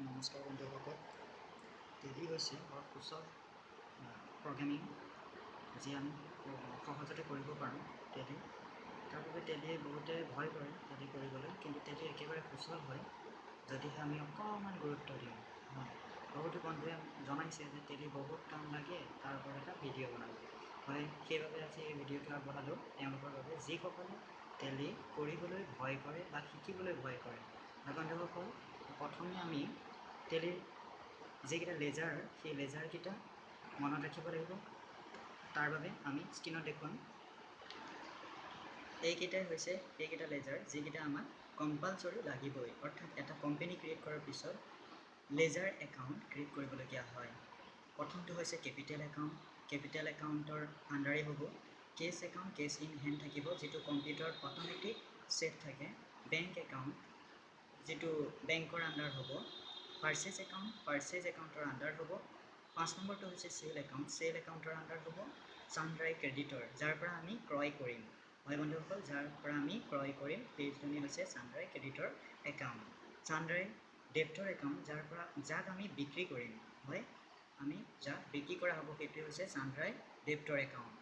নমস্কাৰ বন্ধুসকল। টেলি হৈছে বৰ সুচল প্ৰগ্ৰেমিং যি আমি সহজতে কৰিব পাৰোঁ। টেলি তাৰ বাবে টেলিয়ে বহুতে ভয় কৰে টেলি কৰিবলৈ, কিন্তু টেলি একেবাৰে সুচল হয় যদিহে আমি অকণমান গুৰুত্ব দিওঁ। বহুতো বন্ধুৱে জনাইছে যে টেলি বহুত কাম লাগে, তাৰ ওপৰত এটা ভিডিঅ' বনাব। হয়, সেইবাবে আজি এই ভিডিঅ'টো আগবঢ়ালোঁ তেওঁলোকৰ বাবে যিসকলে টেলি কৰিবলৈ ভয় কৰে বা শিকিবলৈ ভয় কৰে। বন্ধুসকল, প্ৰথমে আমি টেলিৰ যিকেইটা লেজাৰ, সেই লেজাৰকেইটা মনত ৰাখিব লাগিব। তাৰ বাবে আমি স্ক্ৰীনত দেখুৱাম। এইকেইটাই হৈছে সেইকেইটা লেজাৰ যিকেইটা আমাক কম্পালচৰি লাগিবই, অৰ্থাৎ এটা কোম্পানী ক্ৰিয়েট কৰাৰ পিছত লেজাৰ একাউণ্ট ক্ৰিয়েট কৰিবলগীয়া হয়। প্ৰথমটো হৈছে কেপিটেল একাউণ্ট। কেপিটেল একাউণ্টৰ আণ্ডাৰেই হ'ব cash account, cash in hand থাকিব, যিটো কম্পিউটাৰত অট'মেটিক ছেট থাকে। বেংক একাউণ্ট, যিটো বেংকৰ আণ্ডাৰ হ'ব। পাৰ্চেজ একাউণ্ট, পাৰ্চেজ একাউণ্টৰ আণ্ডাৰ হ'ব। 5 নম্বৰটো হৈছে চেল একাউণ্ট, চেল একাউণ্টৰ আণ্ডাৰ হ'ব। চাণ্ড্ৰাই ক্ৰেডিটৰ, যাৰ পৰা আমি ক্ৰয় কৰিম। হয় বন্ধুসকল, যাৰ পৰা আমি ক্ৰয় কৰিম সেইজনেই হৈছে চাণ্ড্ৰাই ক্ৰেডিটৰ একাউণ্ট। চাণ্ড্ৰাই ডেপ্টৰ একাউণ্ট, যাক আমি বিক্ৰী কৰিম। হয়, আমি যাক বিক্ৰী কৰা হ'ব সেইটোৱে হৈছে চাণ্ড্ৰাই ডেপ্টৰ একাউণ্ট।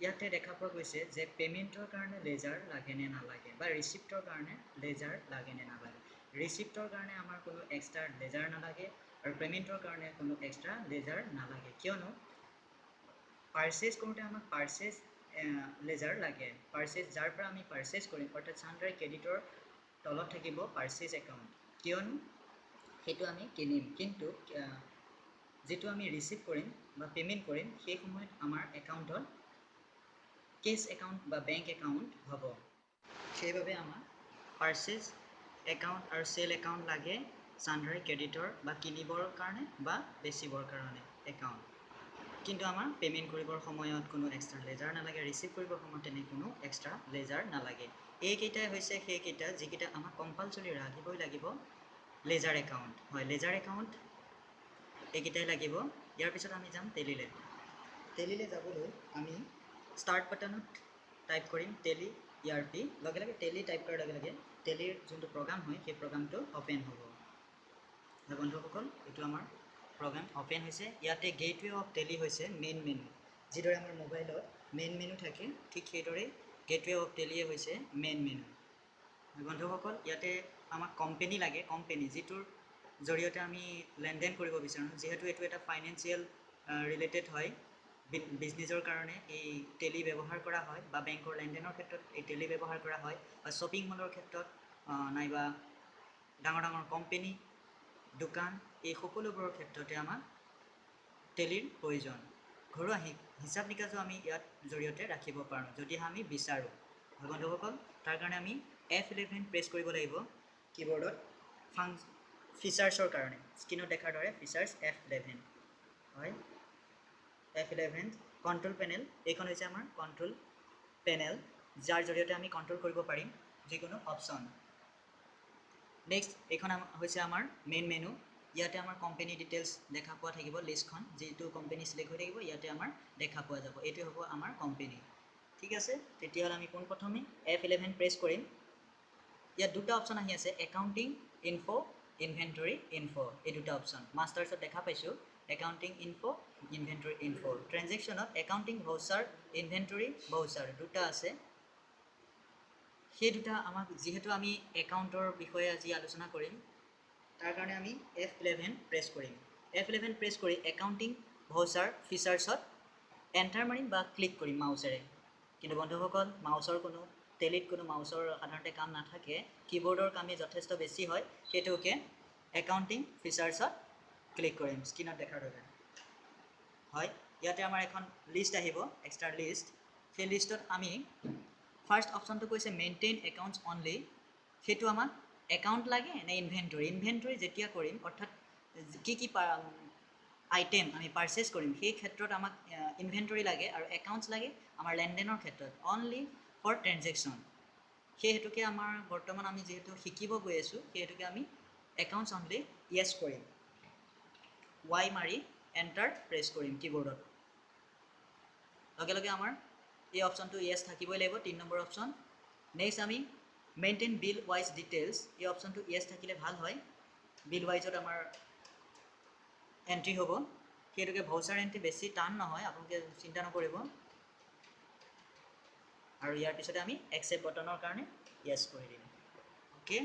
ইয়াতে দেখা পোৱা গৈছে যে পে'মেণ্টৰ কাৰণে লেজাৰ লাগে নে নালাগে, বা ৰিচিপ্টৰ কাৰণে লেজাৰ লাগে নে নালাগে। ৰিচিপ্টৰ কাৰণে আমাৰ কোনো এক্সট্ৰা লেজাৰ নালাগে, আৰু পে'মেণ্টৰ কাৰণে কোনো এক্সট্ৰা লেজাৰ নালাগে, কিয়নো পাৰ্চেজ কৰোঁতে আমাক পাৰ্চেজ লেজাৰ লাগে। পাৰ্চেজ, যাৰ পৰা আমি পাৰ্চেজ কৰিম, অৰ্থাৎ চাণ্ড্ৰাই ক্ৰেডিটৰ তলত থাকিব পাৰ্চেজ একাউণ্ট, কিয়নো সেইটো আমি কিনিম। কিন্তু যিটো আমি ৰিচিভ কৰিম বা পে'মেণ্ট কৰিম, সেই সময়ত আমাৰ একাউণ্টত কেছ একাউণ্ট বা বেংক একাউণ্ট হ'ব। সেইবাবে আমাক পাৰ্চেজ একাউণ্ট আৰু চেল একাউণ্ট লাগে চাণ্ড্ৰাই ক্ৰেডিটৰ বা কিনিবৰ কাৰণে বা বেচিবৰ কাৰণে একাউণ্ট। কিন্তু আমাৰ পে'মেণ্ট কৰিবৰ সময়ত কোনো এক্সট্ৰা লেজাৰ নালাগে, ৰিচিভ কৰিবৰ সময়ত তেনে কোনো এক্সট্ৰা লেজাৰ নালাগে। এইকেইটাই হৈছে সেইকেইটা যিকেইটা আমাক কম্পালচৰি ৰাখিবই লাগিব লেজাৰ একাউণ্ট। হয়, লেজাৰ একাউণ্ট এইকেইটাই লাগিব। ইয়াৰ পিছত আমি যাম টেলিলৈ। টেলিলৈ যাবলৈ আমি ষ্টাৰ্ট বাটনত টাইপ কৰিম টেলি ERP। লগে লগে টেলি টাইপ কৰাৰ লগে লগে টেলিৰ যোনটো প্ৰগ্ৰাম হয় সেই প্ৰগ্ৰামটো অ'পেন হ'ব। বন্ধুসকল, এইটো আমাৰ প্ৰগ্ৰাম অ'পেন হৈছে। ইয়াতে গেটৱে অফ টেলি হৈছে মেইন মেনু। যিদৰে আমাৰ মোবাইলত মেইন মেনু থাকে, ঠিক সেইদৰে গেটৱে অফ টেলিয়ে হৈছে মেইন মেনু। বন্ধুসকল, ইয়াতে আমাক কোম্পেনী লাগে, কোম্পেনী যিটোৰ জৰিয়তে আমি লেনদেন কৰিব বিচাৰোঁ। যিহেতু এইটো এটা ফাইনেন্সিয়েল ৰিলেটেড হয়, বিজনেছৰ কাৰণে এই টেলি ব্যৱহাৰ কৰা হয়, বা বেংকৰ লেনদেনৰ ক্ষেত্ৰত এই টেলি ব্যৱহাৰ কৰা হয়, বা শ্বপিং মলৰ ক্ষেত্ৰত, নাইবা ডাঙৰ ডাঙৰ কোম্পেনী, দোকান, এই সকলোবোৰৰ ক্ষেত্ৰতে আমাক টেলিৰ প্ৰয়োজন। ঘৰুৱা হিচাপ নিকাচো আমি ইয়াৰ জৰিয়তে ৰাখিব পাৰোঁ যদিহে আমি বিচাৰোঁ। বন্ধুসকল, তাৰ কাৰণে আমি F11 প্ৰেছ কৰিব লাগিব কীবৰ্ডত। ফিচাৰ্ছৰ কাৰণে স্ক্ৰীনত দেখাৰ দৰে ফিচাৰ্ছ F11। হয়, F11 কণ্ট্ৰল পেনেল, এইখন হৈছে আমাৰ কণ্ট্ৰল পেনেল, যাৰ জৰিয়তে আমি কণ্ট্ৰল কৰিব পাৰিম যিকোনো অপশ্যন। নেক্সট, এইখন হৈছে আমাৰ মেইন মেনু। ইয়াতে আমাৰ কোম্পানী ডিটেইলছ দেখা পোৱা থাকিব, লিষ্টখন যিটো কোম্পানী চিলেক্ট হৈ থাকিব ইয়াতে আমাৰ দেখা পোৱা যাব। এইটোৱে হ'ব আমাৰ কোম্পানী। ঠিক আছে, তেতিয়াহ'লে আমি পোনপ্ৰথমে F11 প্ৰেছ কৰিম। ইয়াত দুটা অপশ্যন আহি আছে, একাউণ্টিং ইনফো, ইনভেণ্টৰী ইনফো, এই দুটা অপশ্যন মাষ্টাৰ্ছত দেখা পাইছোঁ। Accounting info, inventory info. ট্ৰেনজেকশ্যনত একাউণ্টিং ভাউচাৰ, ইনভেণ্টৰী ভাউচাৰ দুটা আছে। সেই দুটা আমাক, যিহেতু আমি একাউণ্টৰ বিষয়ে আজি আলোচনা কৰিম, তাৰ কাৰণে আমি F11 প্ৰেছ কৰিম। F11 প্ৰেছ কৰি একাউণ্টিং ভাউচাৰ ফিচাৰ্ছত এণ্টাৰ মাৰিম বা ক্লিক কৰিম মাউচেৰে। কিন্তু বন্ধুসকল, টেলিত কোনো মাউচৰ সাধাৰণতে কাম নাথাকে, কীবৰ্ডৰ কামেই যথেষ্ট বেছি হয়। সেইটোকে একাউণ্টিং ফিচাৰ্ছত ক্লিক কৰিম স্ক্ৰীনত দেখাৰ দৰে। হয়, ইয়াতে আমাৰ এখন লিষ্ট আহিব, এক্সট্ৰা লিষ্ট। সেই লিষ্টত আমি ফাৰ্ষ্ট অপশ্যনটো কৈছে মেইনটেইন একাউণ্টছ অনলি। সেইটো আমাক একাউণ্ট লাগে নে ইনভেণ্টৰী। ইনভেণ্টৰী যেতিয়া কৰিম, অৰ্থাৎ কি কি আইটেম আমি পাৰ্চেছ কৰিম, সেই ক্ষেত্ৰত আমাক ইনভেণ্টৰী লাগে, আৰু একাউণ্টছ লাগে আমাৰ লেনদেনৰ ক্ষেত্ৰত, অনলি ফৰ ট্ৰেনজেকশ্যন। সেই হেতুকে আমাৰ বৰ্তমান আমি যিহেতু শিকিব গৈ আছোঁ, সেই হেতুকে আমি একাউণ্টছ অনলি য়েছ কৰিম। Y মাৰি এণ্টাৰ প্ৰেছ কৰিম কীবৰ্ডত। লগে লগে আমাৰ এই অপশ্যনটো য়েছ থাকিবই লাগিব, 3 নম্বৰ অপশ্যন। নেক্সট আমি মেইনটেইন বিল ৱাইজ ডিটেইলছ, এই অপশ্যনটো য়েছ থাকিলে ভাল হয়। বিল ৱাইজত আমাৰ এন্ট্ৰি হ'ব সেইটোকে ভাউচাৰ এন্ট্ৰি বেছি টান নহয় আপোনালোকে চিন্তা নকৰিব আৰু ইয়াৰ পিছতে আমি একসেপ্ট বটনৰ কাৰণে ইয়েছ কৰি দিম ওকে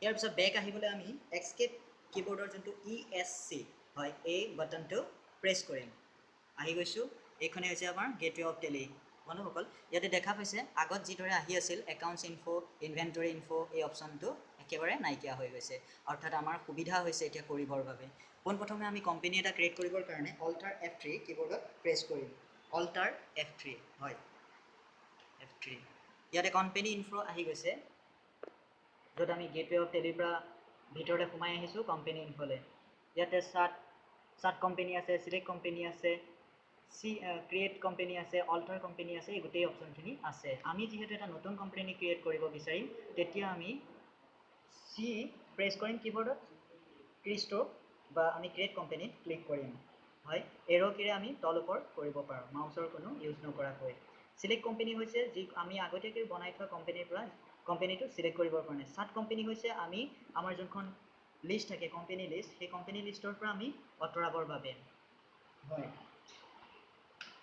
ইয়াৰ পিছত বেক আহিবলৈ আমি এস্কেপ কিবৰ্ডৰ যোনটো ESC হয় এই বাটনটো প্ৰেছ কৰিম আহি গৈছোঁ এইখনে হৈছে আমাৰ গেটৱে অফ টেলি বন্ধুসকল ইয়াতে দেখা পাইছে আগত যিদৰে আহি আছিল একাউণ্টছ ইনফো ইনভেণ্টৰী ইনফো এই অপশ্যনটো একেবাৰে নাইকিয়া হৈ গৈছে অৰ্থাৎ আমাৰ সুবিধা হৈছে এতিয়া কৰিবৰ বাবে পোনপ্ৰথমে আমি কোম্পানী এটা ক্ৰিয়েট কৰিবৰ কাৰণে অল্টাৰ F3 কিবৰ্ডত প্ৰেছ কৰিম অল্টাৰ F3 হয় F3 ইয়াতে কোম্পানী ইনফো আহি গৈছে য'ত আমি গেটৱে অফ টেলিৰ পৰা ভিতৰলৈ সোমাই আহিছোঁ কোম্পানী ইনফোলৈ ইয়াতে চাৰ্ট কোম্পানী আছে চিলেক্ট কোম্পানী আছে ক্ৰিয়েট কোম্পানী আছে অল্টাৰ কোম্পানী আছে এই গোটেই অপশ্যনখিনি আছে আমি যিহেতু এটা নতুন কোম্পানী ক্ৰিয়েট কৰিব বিচাৰিম তেতিয়া আমি চি প্ৰেছ কৰিম কিবৰ্ডত ক্ৰিষ্ট্ৰোক বা আমি ক্ৰিয়েট কোম্পানীত ক্লিক কৰিম হয় এৰ' কিৰে আমি তল ওপৰ কৰিব পাৰোঁ মাউচৰ কোনো ইউজ নকৰাকৈ চিলেক্ট কোম্পানী হৈছে যি আমি আগতীয়াকৈ বনাই থোৱা কোম্পানীৰ পৰা কোম্পানীটো চিলেক্ট কৰিবৰ কাৰণে চাৰ্ট কোম্পানী হৈছে আমি আমাৰ যোনখন লিষ্ট থাকে কোম্পানী লিষ্ট সেই কোম্পানী লিষ্টৰ পৰা আমি আঁতৰাবৰ বাবে হয়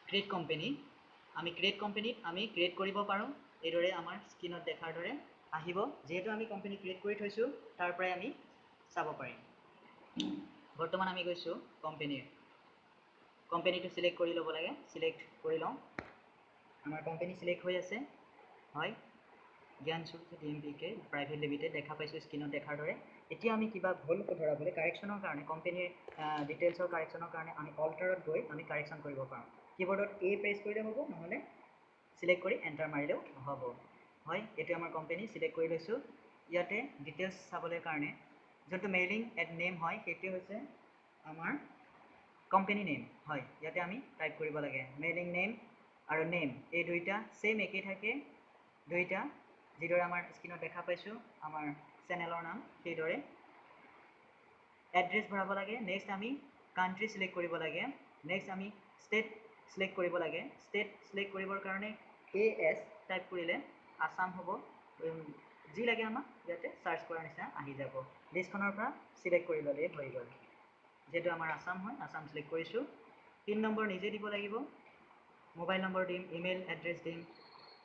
ক্ৰিয়েট কোম্পানী আমি ক্ৰিয়েট কোম্পানীত আমি ক্ৰিয়েট কৰিব পাৰোঁ এইদৰে আমাৰ স্ক্ৰীনত দেখাৰ দৰে আহিব যেহেতু আমি কোম্পানী ক্ৰিয়েট কৰি থৈছোঁ তাৰ পৰাই আমি চাব পাৰিম বৰ্তমান আমি গৈছোঁ কোম্পানীটো চিলেক্ট কৰি ল'ব লাগে চিলেক্ট কৰি লওঁ আমাৰ কোম্পানী চিলেক্ট হৈ আছে হয় জ্ঞানচুক DMPK প্ৰাইভেট লিমিটেড দেখা পাইছোঁ স্ক্ৰীনত দেখাৰ দৰে এতিয়া আমি কিবা ভুল শুধৰাবলৈ কাৰেকশ্যনৰ কাৰণে কোম্পানীৰ ডিটেইলছৰ কাৰেকশ্যনৰ কাৰণে আমি অল্টাৰত গৈ আমি কাৰেকশ্যন কৰিব পাৰোঁ কিবৰ্ডত A প্ৰেছ কৰিলে হ'ব নহ'লে চিলেক্ট কৰি এণ্টাৰ মাৰিলেও হ'ব হয় এইটো আমাৰ কোম্পানী চিলেক্ট কৰি লৈছোঁ ইয়াতে ডিটেইলছ চাবলৈ কাৰণে যোনটো মেইলিং এট নেম হয় সেইটো হৈছে আমাৰ কোম্পানী নেম হয় ইয়াতে আমি টাইপ কৰিব লাগে মেইলিং নেম আৰু নেম এই দুইটা সেম একেই থাকে দুইটা যিদৰে আমাৰ স্ক্ৰীনত দেখা পাইছোঁ আমাৰ চেনেলৰ নাম সেইদৰে এড্ৰেছ ভৰাব লাগে নেক্সট আমি কাণ্ট্ৰি চিলেক্ট কৰিব লাগে নেক্সট আমি ষ্টেট চিলেক্ট কৰিব লাগে ষ্টেট চিলেক্ট কৰিবৰ কাৰণে AS টাইপ কৰিলে আসাম হ'ব যি লাগে আমাক ইয়াতে চাৰ্চ কৰাৰ নিচিনা আহি যাব লিষ্টখনৰ পৰা চিলেক্ট কৰি ল'লেই হৈ গ'ল যেহেতু আমাৰ আসাম হয় আসাম চিলেক্ট কৰিছোঁ পিন নম্বৰ নিজে দিব লাগিব মোবাইল নম্বৰ দিম ইমেইল এড্ৰেছ দিম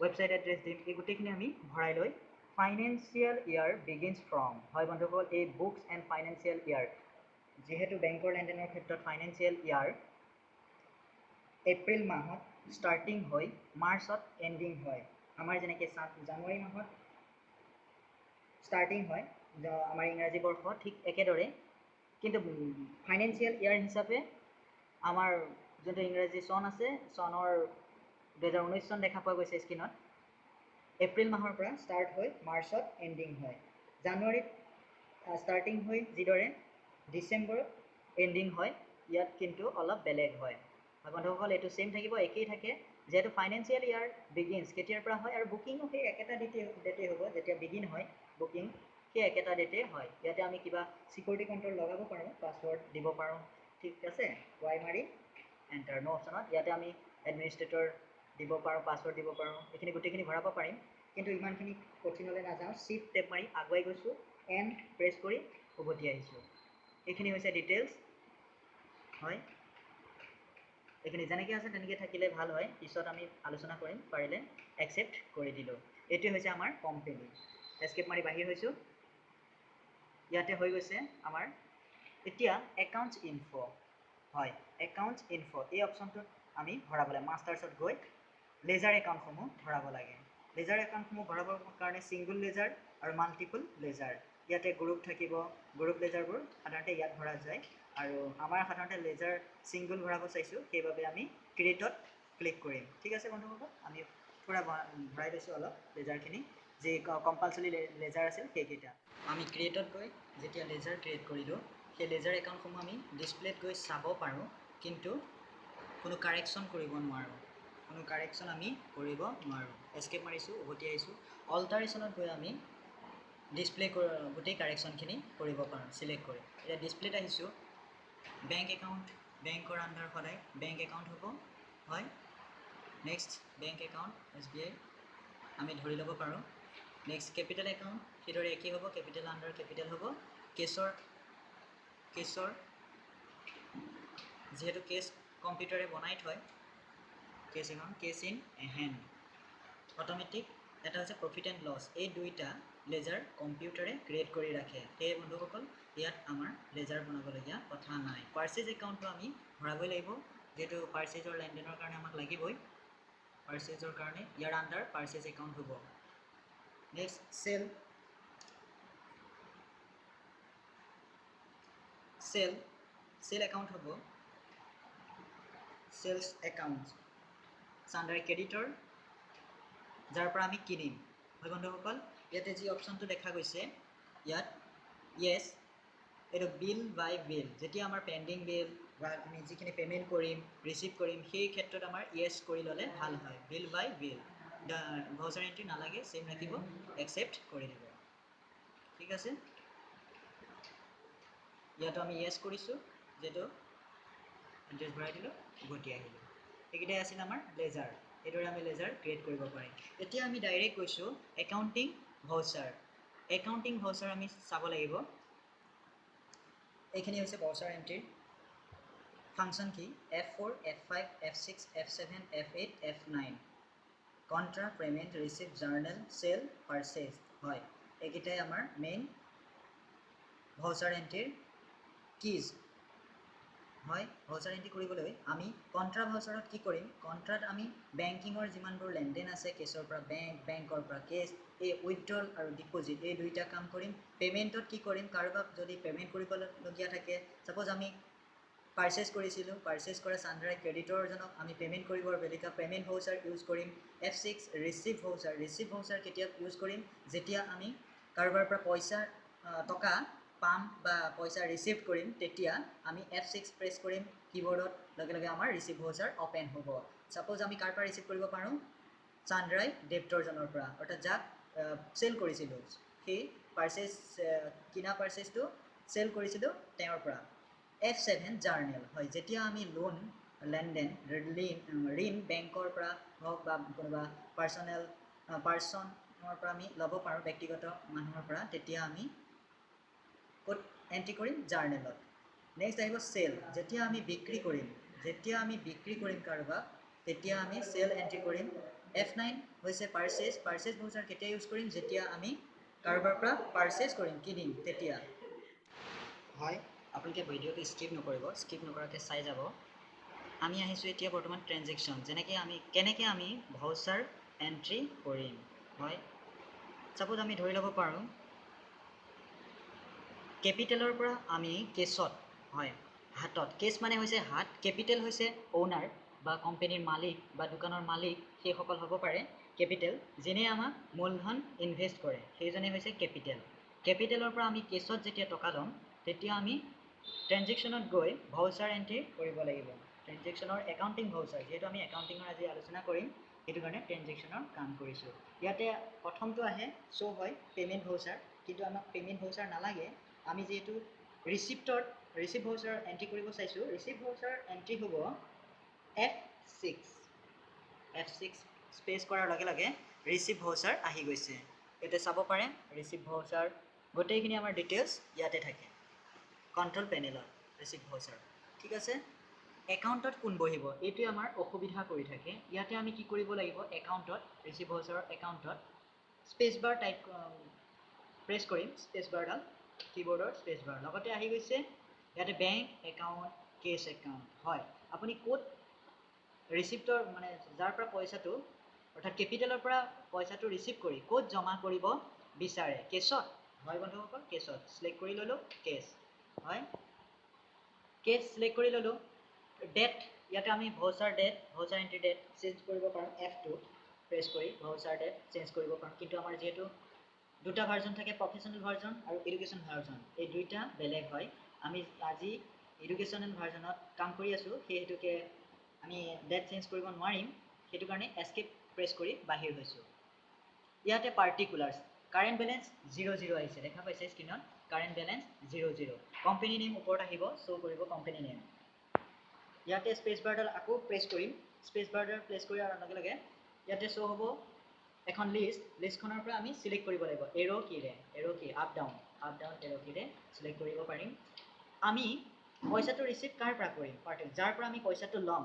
ৱেবছাইট এড্ৰেছ দিম এই গোটেইখিনি আমি ভৰাই লৈ ফাইনেন্সিয়েল ইয়াৰ বিগিনছ ফ্ৰম হয় বন্ধুসকল এই বুকছ এণ্ড ফাইনেন্সিয়েল ইয়াৰ যিহেতু বেংকৰ লেনদেনৰ ক্ষেত্ৰত ফাইনেন্সিয়েল ইয়াৰ এপ্ৰিল মাহত ষ্টাৰ্টিং হৈ মাৰ্চত এণ্ডিং হয় আমাৰ যেনেকৈ জানুৱাৰী মাহত ষ্টাৰ্টিং হয় আমাৰ ইংৰাজী বৰ্ষ ঠিক একেদৰে কিন্তু ফাইনেন্সিয়েল ইয়াৰ হিচাপে আমাৰ যোনটো ইংৰাজী চন আছে চনৰ 2019 চন দেখা পোৱা গৈছে স্ক্ৰীনত এপ্ৰিল মাহৰ পৰা ষ্টাৰ্ট হৈ মাৰ্চত এণ্ডিং হয় জানুৱাৰীত ষ্টাৰ্টিং হৈ যিদৰে ডিচেম্বৰত এণ্ডিং হয় ইয়াত কিন্তু অলপ বেলেগ হয় বন্ধুসকল এইটো সেম থাকিব একেই থাকে যেহেতু ফাইনেন্সিয়েল ইয়াৰ বিগিনছ কেতিয়াৰ পৰা হয় আৰু বুকিঙো সেই একেটা ডেটেই হ'ব যেতিয়া বিগিন হয় বুকিং সেই একেটা ডেটেই হয় ইয়াতে আমি কিবা সিকিউৰিটি কণ্ট্ৰল লগাব পাৰোঁ পাছৱৰ্ড দিব পাৰোঁ ঠিক আছে ৱাই মাৰি এণ্টাৰ ন অপশ্যনত ইয়াতে আমি এডমিনিষ্ট্ৰেটৰ দিব পাৰোঁ পাছৱৰ্ড দিব পাৰোঁ এইখিনি গোটেইখিনি ভৰাব পাৰিম কিন্তু ইমানখিনি কঠিনলৈ নাযাওঁ শিফ্ট টেপ মাৰি আগুৱাই গৈছোঁ এণ্ড প্ৰেছ কৰি উভতি আহিছোঁ এইখিনি হৈছে ডিটেইলছ হয় এইখিনি যেনেকৈ আছে তেনেকৈ থাকিলে ভাল হয় পিছত আমি আলোচনা কৰিম পাৰিলে একচেপ্ট কৰি দিলোঁ এইটোৱে হৈছে আমাৰ কোম্পানী এস্কেপ মাৰি বাহিৰ হৈছোঁ ইয়াতে হৈ গৈছে আমাৰ এতিয়া একাউণ্টছ ইনফো হয় একাউণ্টছ ইনফো এই অপশ্যনটোত আমি ভৰাব লাগে মাষ্টাৰ্ছত গৈ লেজাৰ একাউণ্টসমূহ ভৰাব লাগে লেজাৰ একাউণ্টসমূহ ভৰাবৰ কাৰণে ছিংগুল লেজাৰ আৰু মাল্টিপুল লেজাৰ ইয়াতে গ্ৰুপ থাকিব গ্ৰুপ লেজাৰবোৰ সাধাৰণতে ইয়াত ভৰা যায় আৰু আমাৰ সাধাৰণতে লেজাৰ ছিংগুল ভৰাব চাইছোঁ সেইবাবে আমি ক্ৰিয়েটত ক্লিক কৰিম ঠিক আছে বন্ধুসকল আমি পূৰা ভৰাই লৈছোঁ অলপ লেজাৰখিনি যি কম্পালচৰি লেজাৰ আছিল সেইকেইটা আমি ক্ৰিয়েটত গৈ যেতিয়া লেজাৰ ক্ৰিয়েট কৰিলোঁ সেই লেজাৰ একাউণ্টসমূহ আমি ডিছপ্লেত গৈ চাব পাৰোঁ কিন্তু কোনো কাৰেকশ্যন কৰিব নোৱাৰোঁ কোনো কাৰেকশ্যন আমি কৰিব নোৱাৰোঁ এস্কেপ মাৰিছোঁ উভতি আহিছোঁ অল্টাৰেশ্যনত গৈ আমি ডিছপ্লে গোটেই কাৰেকশ্যনখিনি কৰিব পাৰোঁ চিলেক্ট কৰি এতিয়া ডিছপ্লেত আহিছোঁ বেংক একাউণ্ট বেংকৰ আণ্ডাৰ সদায় বেংক একাউণ্ট হ'ব হয় নেক্সট বেংক একাউণ্ট SBI আমি ধৰি ল'ব পাৰোঁ নেক্সট কেপিটেল একাউণ্ট সেইদৰে একেই হ'ব কেপিটেল আণ্ডাৰ কেপিটেল হ'ব কেছৰ যিহেতু কেছ কম্পিউটাৰে বনাই থয় কেছ ইন হেণ্ড অট'মেটিক এটা হৈছে প্ৰফিট এণ্ড লছ এই দুইটা লেজাৰ কম্পিউটাৰে ক্ৰিয়েট কৰি ৰাখে সেয়ে বন্ধুসকল ইয়াত আমাৰ লেজাৰ বনাবলগীয়া কথা নাই পাৰ্চেজ একাউণ্টটো আমি ভৰাবই লাগিব যিহেতু পাৰ্চেজৰ লেনদেনৰ কাৰণে আমাক লাগিবই পাৰ্চেজৰ কাৰণে ইয়াৰ আণ্ডাৰ পাৰ্চেজ একাউণ্ট হ'ব নেক্সট সেল একাউণ্ট হ'ব সেলছ একাউণ্ট আণ্ডাৰ ক্ৰেডিটৰ যাৰ পৰা আমি কিনিম হয় বন্ধুসকল ইয়াতে যি অপশ্যনটো দেখা গৈছে ইয়াত য়েছ এইটো বিল বাই বিল যেতিয়া আমাৰ পেণ্ডিং বিল বা আমি যিখিনি পে'মেণ্ট কৰিম ৰিচিভ কৰিম সেই ক্ষেত্ৰত আমাৰ য়েছ কৰি ল'লে ভাল হয় বিল বাই বিল ভাউচাৰ এণ্ট্ৰি নালাগে চেম ৰাখিব একচেপ্ট কৰি দিব ঠিক আছে ইয়াতো আমি য়েছ কৰিছোঁ যিহেতু এড্ৰেছ ভৰাই দিলোঁ উভতি আহিলোঁ এইকেইটাই আছিল আমাৰ লেজাৰ এইদৰে আমি লেজাৰ ক্ৰিয়েট কৰিব পাৰিম এতিয়া আমি ডাইৰেক্ট গৈছোঁ একাউণ্টিং ভাউচাৰ আমি চাব লাগিব এইখিনি হৈছে ভাউচাৰ এণ্ট্ৰিৰ ফাংচন কি F4 F5 F6 F7 F8 F9 contra payment receive journal sale purchase হয় এইকেইটাই আমাৰ মেইন ভাউচাৰ এণ্ট্ৰিৰ কিজ হয় ভাউচাৰ এণ্ট্ৰি কৰিবলৈ আমি কণ্ট্ৰা ভাউচাৰত কি কৰিম কণ্ট্ৰাত আমি বেংকিঙৰ যিমানবোৰ লেনদেন আছে কেছৰ পৰা বেংকৰ পৰা কেছ এই উইথড্ৰল আৰু ডিপ'জিট এই দুইটা কাম কৰিম পে'মেণ্টত কি কৰিম কাৰোবাক যদি পে'মেণ্ট কৰিবলগীয়া থাকে ছাপ'জ আমি পাৰ্চেজ কৰিছিলোঁ পাৰ্চেজ কৰা চাণ্ডাৰে ক্ৰেডিটৰজনক আমি পে'মেণ্ট কৰিবৰ বেলেগা পে'মেণ্ট ভাউচাৰ ইউজ কৰিম F6 ৰিচিভ ভাউচাৰ কেতিয়া ইউজ কৰিম যেতিয়া আমি কাৰোবাৰ পৰা পইচা টকা পাম বা পইচা ৰিচিভ কৰিম তেতিয়া আমি F6 প্ৰেছ কৰিম কিবৰ্ডত লগে লগে আমাৰ ৰিচিভ ভাউচাৰ অ'পেন হ'ব ছাপ'জ আমি কাৰ পৰা ৰিচিভ কৰিব পাৰোঁ চাণ্ডাৰাই ডেপ্টৰজনৰ পৰা অৰ্থাৎ যাক চেল কৰিছিলোঁ সেই পাৰ্চেজ কিনা পাৰ্চেজটো চেল কৰিছিলোঁ তেওঁৰ পৰা F7 জাৰ্নেল হয় যেতিয়া আমি লোন লেনদেন ঋণ বেংকৰ পৰা হওক বা কোনোবা পাৰ্চনৰ পৰা আমি ল'ব পাৰোঁ ব্যক্তিগত মানুহৰ পৰা তেতিয়া আমি ক'ত এণ্ট্ৰি কৰিম জাৰ্নেলত নেক্সট আহিব চেল যেতিয়া আমি বিক্ৰী কৰিম কাৰোবাক তেতিয়া আমি চেল এণ্ট্ৰি কৰিম F9 হৈছে পাৰ্চেজ ভাউচাৰ কেতিয়া ইউজ কৰিম যেতিয়া আমি কাৰোবাৰ পৰা পাৰ্চেজ কৰিম কিনিম তেতিয়া হয় আপোনালোকে ভিডিঅ'টো স্কিপ নকৰাকৈ চাই যাব আমি আহিছোঁ এতিয়া বৰ্তমান ট্ৰেনজেকশ্যন কেনেকৈ আমি ভাউচাৰ এণ্ট্ৰি কৰিম হয় ছাপ'জ আমি ধৰি ল'ব পাৰোঁ কেপিটেলৰ পৰা আমি কেছত হয় হাতত কেছ মানে হৈছে হাত কেপিটেল হৈছে অ'নাৰ বা কোম্পানীৰ মালিক বা দোকানৰ মালিক সেইসকল হ'ব পাৰে কেপিটেল যেনে আমাক মূলধন ইনভেষ্ট কৰে সেইজনে হৈছে কেপিটেলৰ পৰা আমি কেছত যেতিয়া টকা ল'ম তেতিয়া আমি ট্ৰেনজেকশ্যনত গৈ ভাউচাৰ এণ্ট্ৰি কৰিব লাগিব ট্ৰেনজেকশ্যনৰ একাউণ্টিং ভাউচাৰ যিহেতু আমি একাউণ্টিঙৰ আজি আলোচনা কৰিম সেইটো কাৰণে ট্ৰেনজেকশ্যনৰ কাম কৰিছোঁ ইয়াতে প্ৰথমটো আহে শ্ব' হয় পে'মেণ্ট ভাউচাৰ কিন্তু আমাক পে'মেণ্ট ভাউচাৰ নালাগে আমি যিহেতু ৰিচিভ ভাউচাৰ এণ্ট্ৰি কৰিব চাইছোঁ ৰিচিভ ভাউচাৰ এণ্ট্ৰি হ'ব F6 স্পেচ কৰাৰ লগে লগে ৰিচিভ ভাউচাৰ আহি গৈছে এতিয়া চাব পাৰে ৰিচিভ ভাউচাৰ গোটেইখিনি আমাৰ ডিটেইলছ ইয়াতে থাকে কণ্ট্ৰল পেনেলত ৰিচিভ ভাউচাৰ ঠিক আছে একাউণ্টত কোন বহিব এইটোৱে আমাৰ অসুবিধা কৰি থাকে ইয়াতে আমি কি কৰিব লাগিব একাউণ্টত ৰিচিভ ভাউচাৰৰ একাউণ্টত স্পেচ বাৰ টাইপ প্ৰেছ কৰিম স্পেচ বাৰডাল কিবৰ্ডৰ স্পেচ বাৰ লগতে আহি গৈছে ইয়াতে বেংক একাউণ্ট কেছ একাউণ্ট হয় আপুনি ক'ত ৰিচিপ্টৰ মানে যাৰ পৰা পইচাটো অৰ্থাৎ কেপিটেলৰ পৰা পইচাটো ৰিচিভ কৰি ক'ত জমা কৰিব বিচাৰে কেছত হয় বন্ধুসকল কেছত চিলেক্ট কৰি ল'লোঁ কেছ হয় কেছ চিলেক্ট কৰি ল'লোঁ ডেট ইয়াতে আমি ভাউচাৰ এণ্ট্ৰি ডেট চেঞ্জ কৰিব পাৰোঁ F2 প্ৰেছ কৰি ভাউচাৰ ডেট চেঞ্জ কৰিব পাৰোঁ কিন্তু আমাৰ যিহেতু দুটা ভাৰ্জন থাকে প্ৰফেশ্যনেল ভাৰ্জন আৰু এডুকেশ্যন ভাৰ্জন এই দুইটা বেলেগ হয় আমি আজি এডুকেশ্যনেল ভাৰ্জনত কাম কৰি আছোঁ সেই হেতুকে আমি ডেট চেঞ্জ কৰিব নোৱাৰিম সেইটো কাৰণে এস্কেপ প্ৰেছ কৰি বাহিৰ হৈছোঁ ইয়াতে পাৰ্টিকুলাৰ্ছ কাৰেণ্ট বেলেঞ্চ 00 আহিছে দেখা পাইছে স্ক্ৰীনত কাৰেণ্ট বেলেঞ্চ 00 কোম্পানী নেম ওপৰত আহিব শ্ব' কৰিব কোম্পানী নেম ইয়াতে স্পেচ বাৰডাল আকৌ প্ৰেছ কৰিম স্পেচ বাৰডাল প্ৰেছ কৰাৰ লগে লগে ইয়াতে শ্ব' হ'ব এখন লিষ্টখনৰ পৰা আমি সিলেক্ট কৰিব লাগিব এৰো কি আপ ডাউন এৰো কিৰে সিলেক্ট কৰিব পাৰিম আমি পইচাটো ৰিচিভ কাৰ পৰা কৰিম পাৰ্টি যাৰ পৰা আমি পইচাটো ল'ম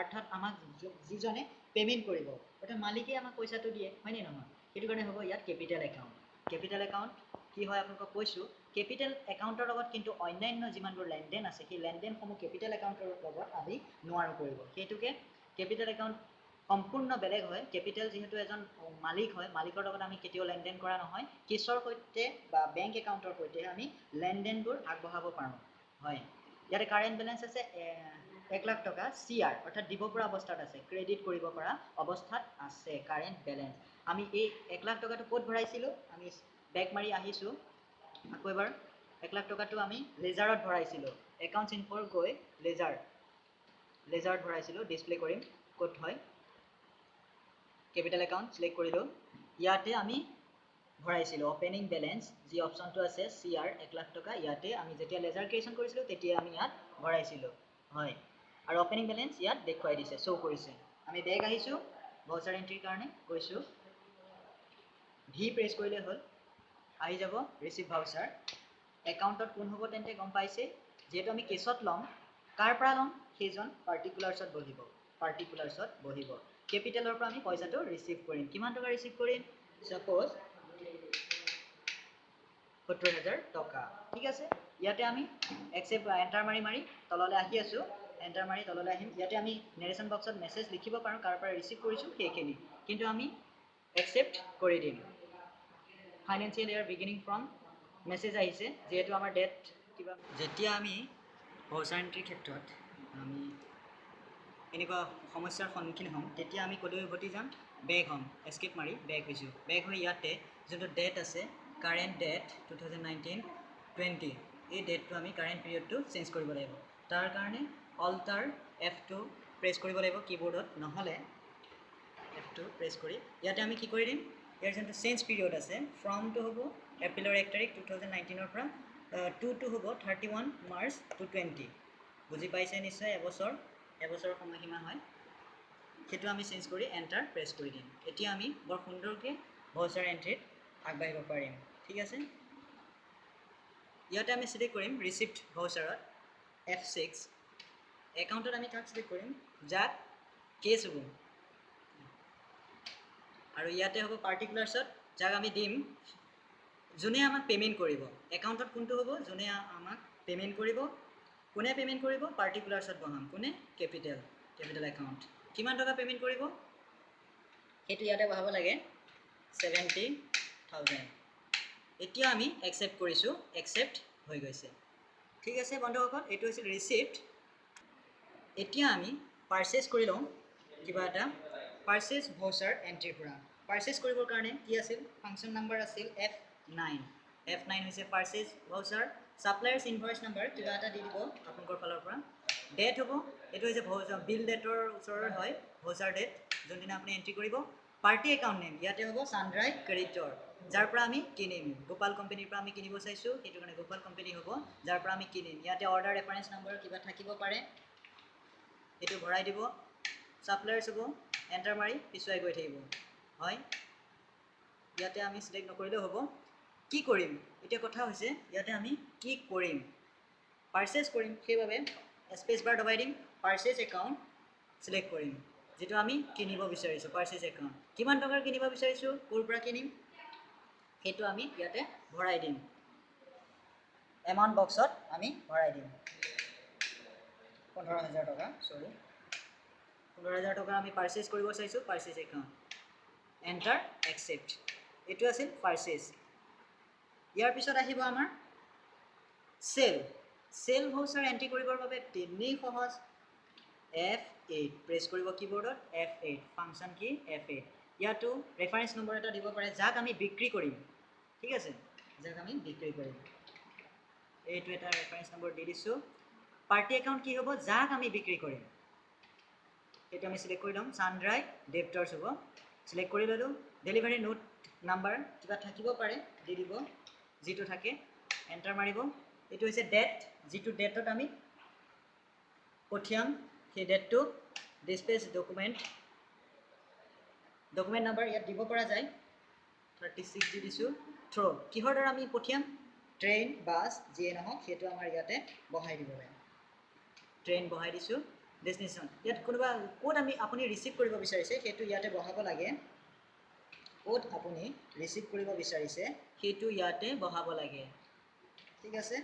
অৰ্থাৎ আমাক যিজনে পেমেন্ট কৰিব অৰ্থাৎ মালিকে আমাক পইচাটো দিয়ে হয় নে নহয় সেইটো কাৰণে হ'ব ইয়াত কেপিটেল একাউণ্ট কি হয় আপোনাক কৈছো কেপিটেল একাউণ্টৰ লগত কিন্তু অন্যান্য যিমানবোৰ লেনদেন আছে সেই লেনদেনসমূহ কেপিটেল একাউণ্টৰ লগত আমি নোৱাৰো কৰিব সেইটোকে কেপিটেল একাউণ্ট সম্পূৰ্ণ বেলেগ হয় কেপিটেল যেহেতু এজন মালিক হয় মালিকৰ লগত আমি কেতিয়াও লেনদেন কৰা নহয় কেছৰ সৈতে বা বেংক একাউণ্টৰ সৈতে আমি লেনদেনবোৰ আগবঢ়াব পাৰোঁ হয় ইয়াতে কাৰেণ্ট বেলেঞ্চ আছে 1 লাখ টকা CR অৰ্থাৎ দিব পৰা অৱস্থাত আছে ক্ৰেডিট কৰিব পৰা অৱস্থাত আছে কাৰেণ্ট বেলেঞ্চ আমি এই 1 লাখ টকাটো ক'ত ভৰাইছিলোঁ আমি বেক মাৰি আহিছোঁ আকৌ এবাৰ 1 লাখ টকাটো আমি লেজাৰত ভৰাইছিলোঁ একাউণ্টছ ইনফ'ৰ গৈ লেজাৰত ভৰাইছিলোঁ ডিছপ্লে কৰিম ক'ত হয় কেপিটেল একাউণ্ট সিলেক্ট কৰিলোঁ ইয়াতে আমি ভৰাইছিলোঁ অপেনিং বেলেঞ্চ যি অপশ্যনটো আছে CR 1 লাখ টকা ইয়াতে আমি যেতিয়া লেজাৰ ক্ৰিয়েশ্যন কৰিছিলোঁ তেতিয়া আমি ইয়াত ভৰাইছিলোঁ হয় আৰু অপেনিং বেলেঞ্চ ইয়াত দেখুৱাই দিছে শ্ব' কৰিছে আমি বেক আহিছোঁ ভাউচাৰ এণ্ট্ৰিৰ কাৰণে গৈছোঁ ভি প্ৰেছ কৰিলে হ'ল আহি যাব ৰিচিভ ভাউচাৰ একাউণ্টত কোন হ'ব তেন্তে গম পাইছে যেহেতু আমি কেছত ল'ম কাৰ পৰা ল'ম সেইজন পাৰ্টিকুলাৰ্ছত বহিব কেপিটেলৰ পৰা আমি পইচাটো ৰিচিভ কৰিম কিমান টকা ৰিচিভ কৰিম সাপোজ 70,000 টকা ঠিক আছে ইয়াতে আমি একসেপ্ট এণ্টাৰ মাৰি তললৈ আহি আছোঁ এণ্টাৰ মাৰি তললৈ আহিম ইয়াতে আমি নেৰেশ্যন বক্সত মেছেজ লিখিব পাৰোঁ কাৰ পৰা ৰিচিভ কৰিছোঁ সেইখিনি কিন্তু আমি একসেপ্ট কৰি দিম financial year beginning from message আহিছে যেহেতু আমাৰ ডেট কিবা যেতিয়া আমি ভাউচাৰ এণ্ট্ৰিৰ ক্ষেত্ৰত আমি এনেকুৱা সমস্যাৰ সন্মুখীন হ'ম তেতিয়া আমি ক'লৈ উভতি যাম বেক হ'ম এস্কেপ মাৰি বেক হৈছোঁ বেক হৈ ইয়াতে যোনটো ডেট আছে কাৰেণ্ট ডেট 2019-20 এই ডেটটো আমি কাৰেণ্ট পিৰিয়ডটো চেঞ্জ কৰিব লাগিব তাৰ কাৰণে অল্টাৰ F2 প্ৰেছ কৰিব লাগিব কিবৰ্ডত নহ'লে F2 প্ৰেছ কৰি ইয়াতে আমি কি কৰি দিম ইয়াৰ যোনটো চেঞ্জ পিৰিয়ড আছে ফ্ৰমটো হ'ব এপ্ৰিলৰ 1 তাৰিখ 2019ৰ পৰা 2 হ'ব 31 মাৰ্চ 2020 বুজি পাইছে নিশ্চয় এবছৰ সময়সীমা হয় সেইটো আমি চেঞ্জ কৰি এণ্টাৰ প্ৰেছ কৰি দিম এতিয়া আমি বৰ সুন্দৰকৈ ভাউচাৰ এণ্ট্ৰিত আগবাঢ়িব পাৰিম ঠিক আছে ইয়াতে আমি সিলেক্ট কৰিম ৰিচিপ্ট ভাউচাৰত F6 একাউণ্টত আমি তাক সিলেক্ট কৰিম যাক কেছ হ'ব আৰু ইয়াতে হ'ব পাৰ্টিকুলাৰ্ছত যাক আমি দিম যোনে আমাক পেমেণ্ট কৰিব একাউণ্টত কোনটো হ'ব যোনে আমাক পেমেণ্ট কৰিব কোনে পেমেণ্ট কৰিব পাৰ্টিকুলাৰ্ছত বহাম কোনে কেপিটেল একাউণ্ট কিমান টকা পেমেণ্ট কৰিব সেইটো ইয়াতে বহাব লাগে 70,000 এতিয়া আমি একসেপ্ট কৰিছোঁ একসেপ্ট হৈ গৈছে ঠিক আছে বন্ধুসকল এইটো হৈছে ৰিচিপ্ট এতিয়া আমি পাৰ্চেছ কৰি লওঁ কিবা এটা পাৰ্চেছ ভাউচাৰ এণ্ট্ৰিৰ পৰা পাৰ্চেছ কৰিবৰ কাৰণে কি আছিল ফাংচন নাম্বাৰ আছিল F9 হৈছে purchase voucher suppliers invoice number কিবা এটা দি দিব আপোনালোকৰ ফালৰ পৰা ডেট হ'ব এইটো হৈছে ভাউচাৰ বিল ডেটৰ ওচৰৰ হয় ভাউচাৰ ডেট যোনদিনা আপুনি এণ্ট্ৰি কৰিব পাৰ্টি একাউণ্ট নেম ইয়াতে হ'ব সানড্ৰাই ক্ৰেডিটৰ যাৰ পৰা আমি কিনিম গোপাল কোম্পানীৰ পৰা আমি কিনিব চাইছোঁ সেইটো কাৰণে গোপাল কোম্পানী হ'ব যাৰ পৰা আমি কিনিম ইয়াতে অৰ্ডাৰ ৰেফাৰেঞ্চ নম্বৰ কিবা থাকিব পাৰে এইটো ভৰাই দিব ছাপ্লায়াৰ্ছ হ'ব এণ্টাৰ মাৰি পিছুৱাই গৈ থাকিব হয় ইয়াতে আমি সিলেক্ট নকৰিলেও হ'ব কি কৰিম এতিয়া কথা হৈছে ইয়াতে আমি কি কৰিম পাৰ্চেছ কৰিম সেইবাবে স্পেচ বাৰ দবাই দিম পাৰ্চেছ একাউণ্ট সিলেক্ট কৰিম যেটো আমি কিনিব বিচাৰিছোঁ পাৰ্চেছ একাউণ্ট কিমান টকাৰ কিনিব বিচাৰিছোঁ ক'ৰ পৰা কিনিম সেইটো আমি ইয়াতে ভৰাই দিম এমাউণ্ট বক্সত আমি ভৰাই দিম 15,000 টকা সৰি 15,000 টকা আমি পাৰ্চেছ কৰিব চাইছোঁ পাৰ্চেছ একাউণ্ট এণ্টাৰ একসেপ্ট এইটো আছিল পাৰ্চেছ ইয়াৰ পিছত আহিব আমাৰ সেল ভাউচাৰ এণ্ট্ৰি কৰিবৰ বাবে তেনেই সহজ F8 প্ৰেছ কৰিব কিবৰ্ডত F8 ফাংচন কি F8 ইয়াতো ৰেফাৰেঞ্চ নম্বৰ এটা দিব পাৰে যাক আমি বিক্ৰী কৰিম ঠিক আছে যাক আমি বিক্ৰী কৰিম এইটো এটা ৰেফাৰেঞ্চ নম্বৰ দি দিছোঁ পাৰ্টি একাউণ্ট কি হ'ব যাক আমি বিক্ৰী কৰিম এইটো আমি সিলেক্ট কৰি ল'ম সানড্ৰাই ডেপ্টৰ্ছ হ'ব সিলেক্ট কৰি ল'লোঁ ডেলিভাৰী নোট নাম্বাৰ কিবা থাকিব পাৰে দি দিব যিটো থাকে এণ্টাৰ মাৰিব এইটো হৈছে ডেট যিটো ডেটত আমি পঠিয়াম সেই ডেটটো ডিছপ্লেচ ডকুমেণ্ট ডকুমেণ্ট নাম্বাৰ ইয়াত দিব পৰা যায় 36 দি দিছোঁ থ্ৰ কিহৰ দ্বাৰা আমি পঠিয়াম ট্ৰেইন বাছ যিয়ে নহওক সেইটো আমাৰ ইয়াতে বহাই দিব লাগে ট্ৰেইন বহাই দিছোঁ ডেষ্টিনেশ্যন ইয়াত কোনোবা ক'ত আপুনি ৰিচিভ কৰিব বিচাৰিছে সেইটো ইয়াতে বহাব লাগে ক'ত আপুনি ৰিচিভ কৰিব বিচাৰিছে সেইটো ইয়াতে বহাব লাগে ঠিক আছে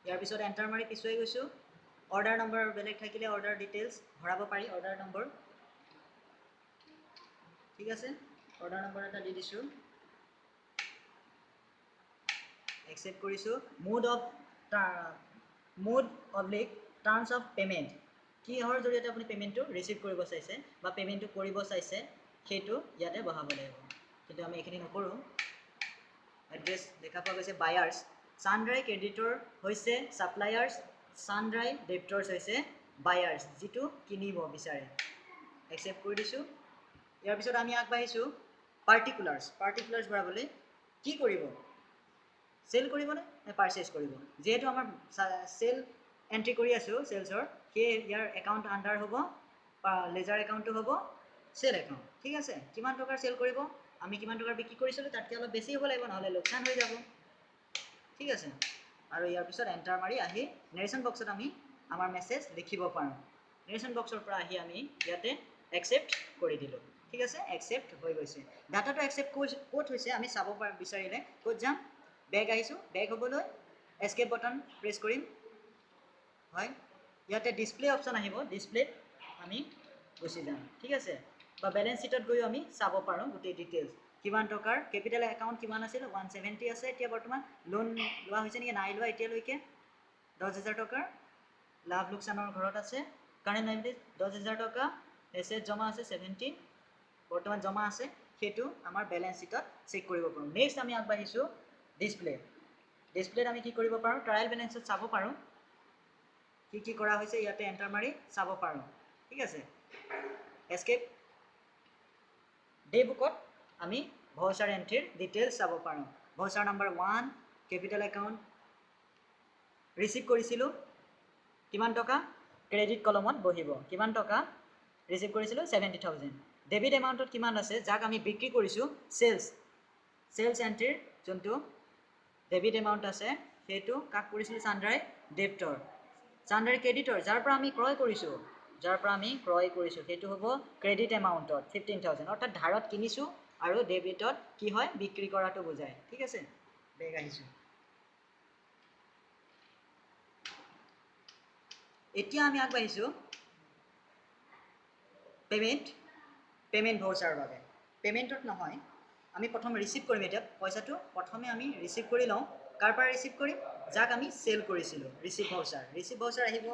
ইয়াৰ পিছত এণ্টাৰ মাৰি পিছুৱাই গৈছোঁ অৰ্ডাৰ নম্বৰ বেলেগ থাকিলে অৰ্ডাৰ ডিটেইলছ ভৰাব পাৰি অৰ্ডাৰ নম্বৰ ঠিক আছে অৰ্ডাৰ নম্বৰ এটা দি দিছোঁ একচেপ্ট কৰিছোঁ mode oblique terms of payment কিহৰ জৰিয়তে আপুনি পে'মেণ্টটো ৰিচিভ কৰিব চাইছে বা পে'মেণ্টটো কৰিব চাইছে সেইটো ইয়াতে বহাব লাগিব কিন্তু আমি এইখিনি নকৰোঁ এড্ৰেছ দেখা পোৱা গৈছে বায়াৰ্ছ ছানড্ৰাই ক্ৰেডিটৰ হৈছে ছাপ্লায়াৰ্ছ ছানড্ৰাই ডেপ্টৰ্ছ হৈছে বায়াৰ্ছ যিটো কিনিব বিচাৰে একচেপ্ট কৰি দিছোঁ ইয়াৰ পিছত আমি আগবাঢ়িছোঁ পাৰ্টিকুলাৰ্ছ ভৰাবলৈ কি কৰিব চেল কৰিবনে নে পাৰ্চেছ কৰিব যিহেতু আমাৰ চেল এণ্ট্ৰি কৰি আছোঁ চেলছৰ সেই ইয়াৰ একাউণ্ট আণ্ডাৰ হ'ব লেজাৰ একাউণ্টটো হ'ব চেল একাউণ্ট ঠিক আছে কিমান টকাৰ চেল কৰিব আমি কিমান টকাৰ বিক্ৰী কৰিছিলোঁ তাতকৈ অলপ বেছি হ'ব লাগিব নহ'লে লোকচান হৈ যাব ঠিক আছে আৰু ইয়াৰ পিছত এণ্টাৰ মাৰি আহি নেৰেশ্যন বক্সত আমি আমাৰ মেছেজ লিখিব পাৰোঁ নেৰেশ্যন বক্সৰ পৰা আহি আমি ইয়াতে একচেপ্ট কৰি দিলোঁ ঠিক আছে একচেপ্ট হৈ গৈছে ডাটাটো একচেপ্ট ক'ত হৈছে আমি চাব বিচাৰিলে ক'ত যাম বেগ আহিছোঁ বেগ হ'বলৈ এস্কেপ বটন প্ৰেছ কৰিম হয় ইয়াতে ডিছপ্লে অপশ্যন আহিব ডিছপ্লেত আমি গুচি যাম ঠিক আছে বা বেলেঞ্চ শ্বীটত গৈও আমি চাব পাৰোঁ গোটেই ডিটেইলছ কিমান টকাৰ কেপিটেল একাউণ্ট কিমান আছিল 170 আছে এতিয়া বৰ্তমান লোন লোৱা হৈছে নেকি নাই লোৱা এতিয়ালৈকে 10,000 টকাৰ লাভ লোকচানৰ ঘৰত আছে কাৰেণ্ট লাইবিলিটি 10,000 টকা এছেট জমা আছে 70 বৰ্তমান জমা আছে সেইটো আমাৰ বেলেঞ্চ শ্বীটত চেক কৰিব পাৰোঁ নেক্সট আমি আগবাঢ়িছোঁ ডিছপ্লেত আমি কি কৰিব পাৰোঁ ট্ৰায়েল বেলেঞ্চত চাব পাৰোঁ কি কৰা হৈছে ইয়াতে এণ্টাৰ মাৰি চাব পাৰোঁ ঠিক আছে এস্কেপ ডে বুকত আমি ভাউচাৰ এণ্ট্ৰিৰ ডিটেইলছ চাব পাৰোঁ voucher number 1 capital account receive কৰিছিলোঁ কিমান টকা ক্ৰেডিট কলমত বহিব কিমান টকা ৰিচিভ কৰিছিলোঁ 70,000 ডেবিট এমাউণ্টত কিমান আছে যাক আমি বিক্ৰী কৰিছোঁ চেলছ এণ্ট্ৰিৰ যোনটো ডেবিট এমাউণ্ট আছে সেইটো কাক কৰিছিলোঁ ছানড্ৰাই ডেপ্টৰ ছানড্ৰাই ক্ৰেডিটৰ যাৰ পৰা আমি ক্ৰয় কৰিছোঁ সেইটো হ'ব ক্ৰেডিট এমাউণ্টত 15,000 অৰ্থাৎ ধাৰত কিনিছোঁ আৰু ডেবিটত কি হয় বিক্ৰী কৰাটো বুজায় ঠিক আছে বেগ আহিছোঁ এতিয়া আমি আগবাঢ়িছোঁ পে'মেণ্ট ভাউচাৰৰ বাবে পে'মেণ্টত নহয় আমি প্ৰথম ৰিচিভ কৰিম এতিয়া পইচাটো প্ৰথমে আমি ৰিচিভ কৰি লওঁ কাৰ পৰা ৰিচিভ কৰিম যাক আমি চেল কৰিছিলোঁ ৰিচিভ ভাউচাৰ আহিব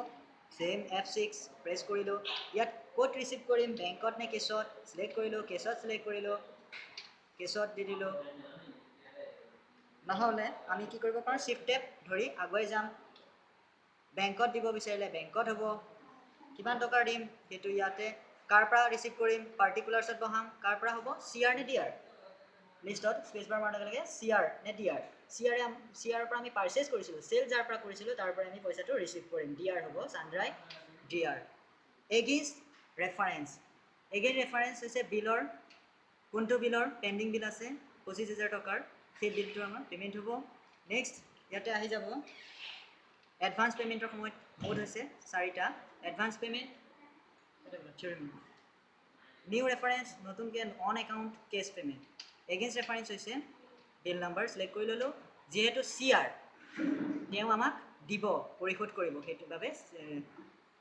চেম F6 প্ৰেছ কৰিলোঁ ইয়াত ক'ত ৰিচিভ কৰিম বেংকত নে কেছত চিলেক্ট কৰিলোঁ কেছত দি দিলোঁ নহ'লে আমি কি কৰিব পাৰোঁ শিফ্ট টেপ ধৰি আগুৱাই যাম বেংকত দিব বিচাৰিলে বেংকত হ'ব কিমান টকাৰ দিম সেইটো ইয়াতে কাৰ পৰা ৰিচিভ কৰিম পাৰ্টিকুলাৰ্ছত বহাম কাৰ পৰা হ'ব CR নে DR লিষ্টত স্পেচ বাৰ মাৰাৰ লগে লগে CR নে DR CR পৰা আমি পাৰ্চেছ কৰিছিলোঁ চেল যাৰ পৰা কৰিছিলোঁ তাৰ পৰা আমি পইচাটো ৰিচিভ কৰিম DR হ'ব ছানড্ৰাই DR এগেইনষ্ট ৰেফাৰেঞ্চ হৈছে বিলৰ কোনটো বিলৰ পেণ্ডিং বিল আছে 25,000 টকাৰ সেই বিলটো আমাৰ পে'মেণ্ট হ'ব নেক্সট ইয়াতে আহি যাব এডভান্স পে'মেণ্টৰ সময়ত মোড হৈছে 4টা এডভান্স পে'মেণ্ট নিউ ৰেফাৰেঞ্চ নতুনকৈ on account cash payment against reference হৈছে বিল নাম্বাৰ চিলেক্ট কৰি ল'লোঁ যিহেতু CR তেওঁ আমাক দিব পৰিশোধ কৰিব সেইটোৰ বাবে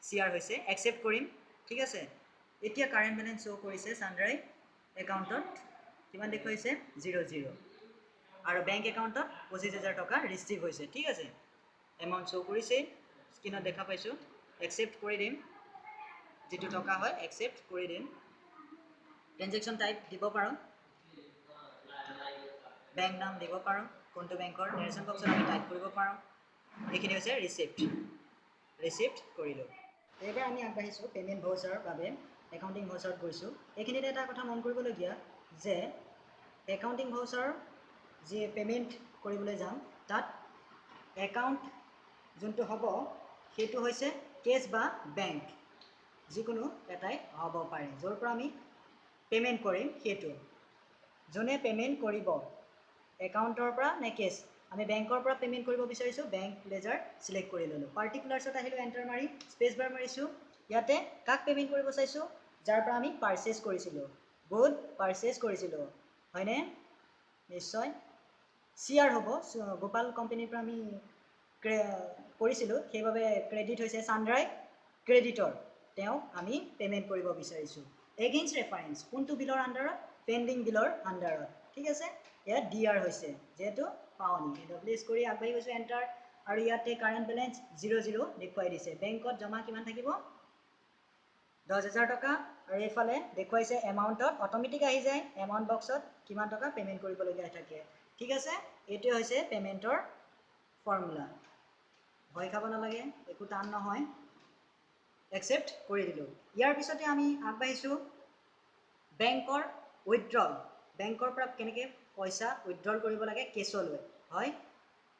CR হৈছে একচেপ্ট কৰিম ঠিক আছে এতিয়া কাৰেণ্ট বেলেঞ্চ শ্ব' কৰিছে ছানড্ৰাই একাউণ্টত কিমান দেখুৱাইছে 00 আৰু বেংক একাউণ্টত 25,000 টকা ৰিচিভ হৈছে ঠিক আছে এমাউণ্ট শ্ব' কৰিছে স্ক্ৰীণত দেখা পাইছোঁ একচেপ্ট কৰি দিম যিটো টকা হয় একচেপ্ট কৰি দিম ট্ৰেনজেকশ্যন টাইপ দিব পাৰোঁ বেংক নাম দিব পাৰোঁ কোনটো বেংকৰ নেৰেশ্যন বক্সত আমি টাইপ কৰিব পাৰোঁ এইখিনি হৈছে ৰিচিপ্ট কৰিলোঁ এইবাৰ আমি আগবাঢ়িছোঁ পে'মেণ্ট ভাউচাৰৰ বাবে একাউণ্টিং ভাউচাৰত গৈছোঁ এইখিনিতে এটা কথা মন কৰিবলগীয়া যে একাউণ্টিং ভাউচাৰ যি পে'মেণ্ট কৰিবলৈ যাম তাত একাউণ্ট যোনটো হ'ব সেইটো হৈছে কেছ বা বেংক যিকোনো এটাই হ'ব পাৰে য'ৰ পৰা আমি পে'মেণ্ট কৰিম সেইটো যোনে পে'মেণ্ট কৰিব একাউণ্টৰ পৰা নে কেছ আমি বেংকৰ পৰা পে'মেণ্ট কৰিব বিচাৰিছোঁ বেংক লেজাৰ ছিলেক্ট কৰি ল'লোঁ পাৰ্টিকুলাৰ্ছত আহিলোঁ এণ্টাৰ মাৰি স্পেচ বাৰ মাৰিছোঁ ইয়াতে কাক পে'মেণ্ট কৰিব চাইছোঁ যাৰ পৰা আমি পাৰ্চেছ কৰিছিলোঁ গুড পাৰ্চেছ কৰিছিলোঁ হয়নে নিশ্চয় CR হ'ব গোপাল কোম্পানীৰ পৰা আমি কৰিছিলোঁ সেইবাবে ক্ৰেডিট হৈছে চানৰাই ক্ৰেডিটৰ তেওঁক আমি পে'মেণ্ট কৰিব বিচাৰিছোঁ এগেইনষ্ট ৰেফাৰেঞ্চ কোনটো বিলৰ আণ্ডাৰত পেণ্ডিং বিলৰ আণ্ডাৰত ঠিক আছে ইয়াত DR হৈছে যেহেতু পাওনি ডব্লিউএছ কৰি আগবাঢ়ি গৈছোঁ এণ্টাৰ আৰু ইয়াতে কাৰেণ্ট বেলেঞ্চ 00 দেখুৱাই দিছে বেংকত জমা কিমান থাকিব 10,000 টকা আৰু এইফালে দেখুৱাইছে এমাউণ্টত অট'মেটিক আহি যায় এমাউণ্ট বক্সত কিমান টকা পে'মেণ্ট কৰিবলগীয়া থাকে ঠিক আছে এইটোৱে হৈছে পে'মেণ্টৰ ফৰ্মুলা ভয় খাব নালাগে একো টান নহয় একচেপ্ট কৰি দিলোঁ ইয়াৰ পিছতে আমি আগবাঢ়িছোঁ বেংকৰ উইথড্ৰল বেংকৰ পৰা কেনেকৈ পইচা উইথড্ৰল কৰিব লাগে কেছলৈ হয়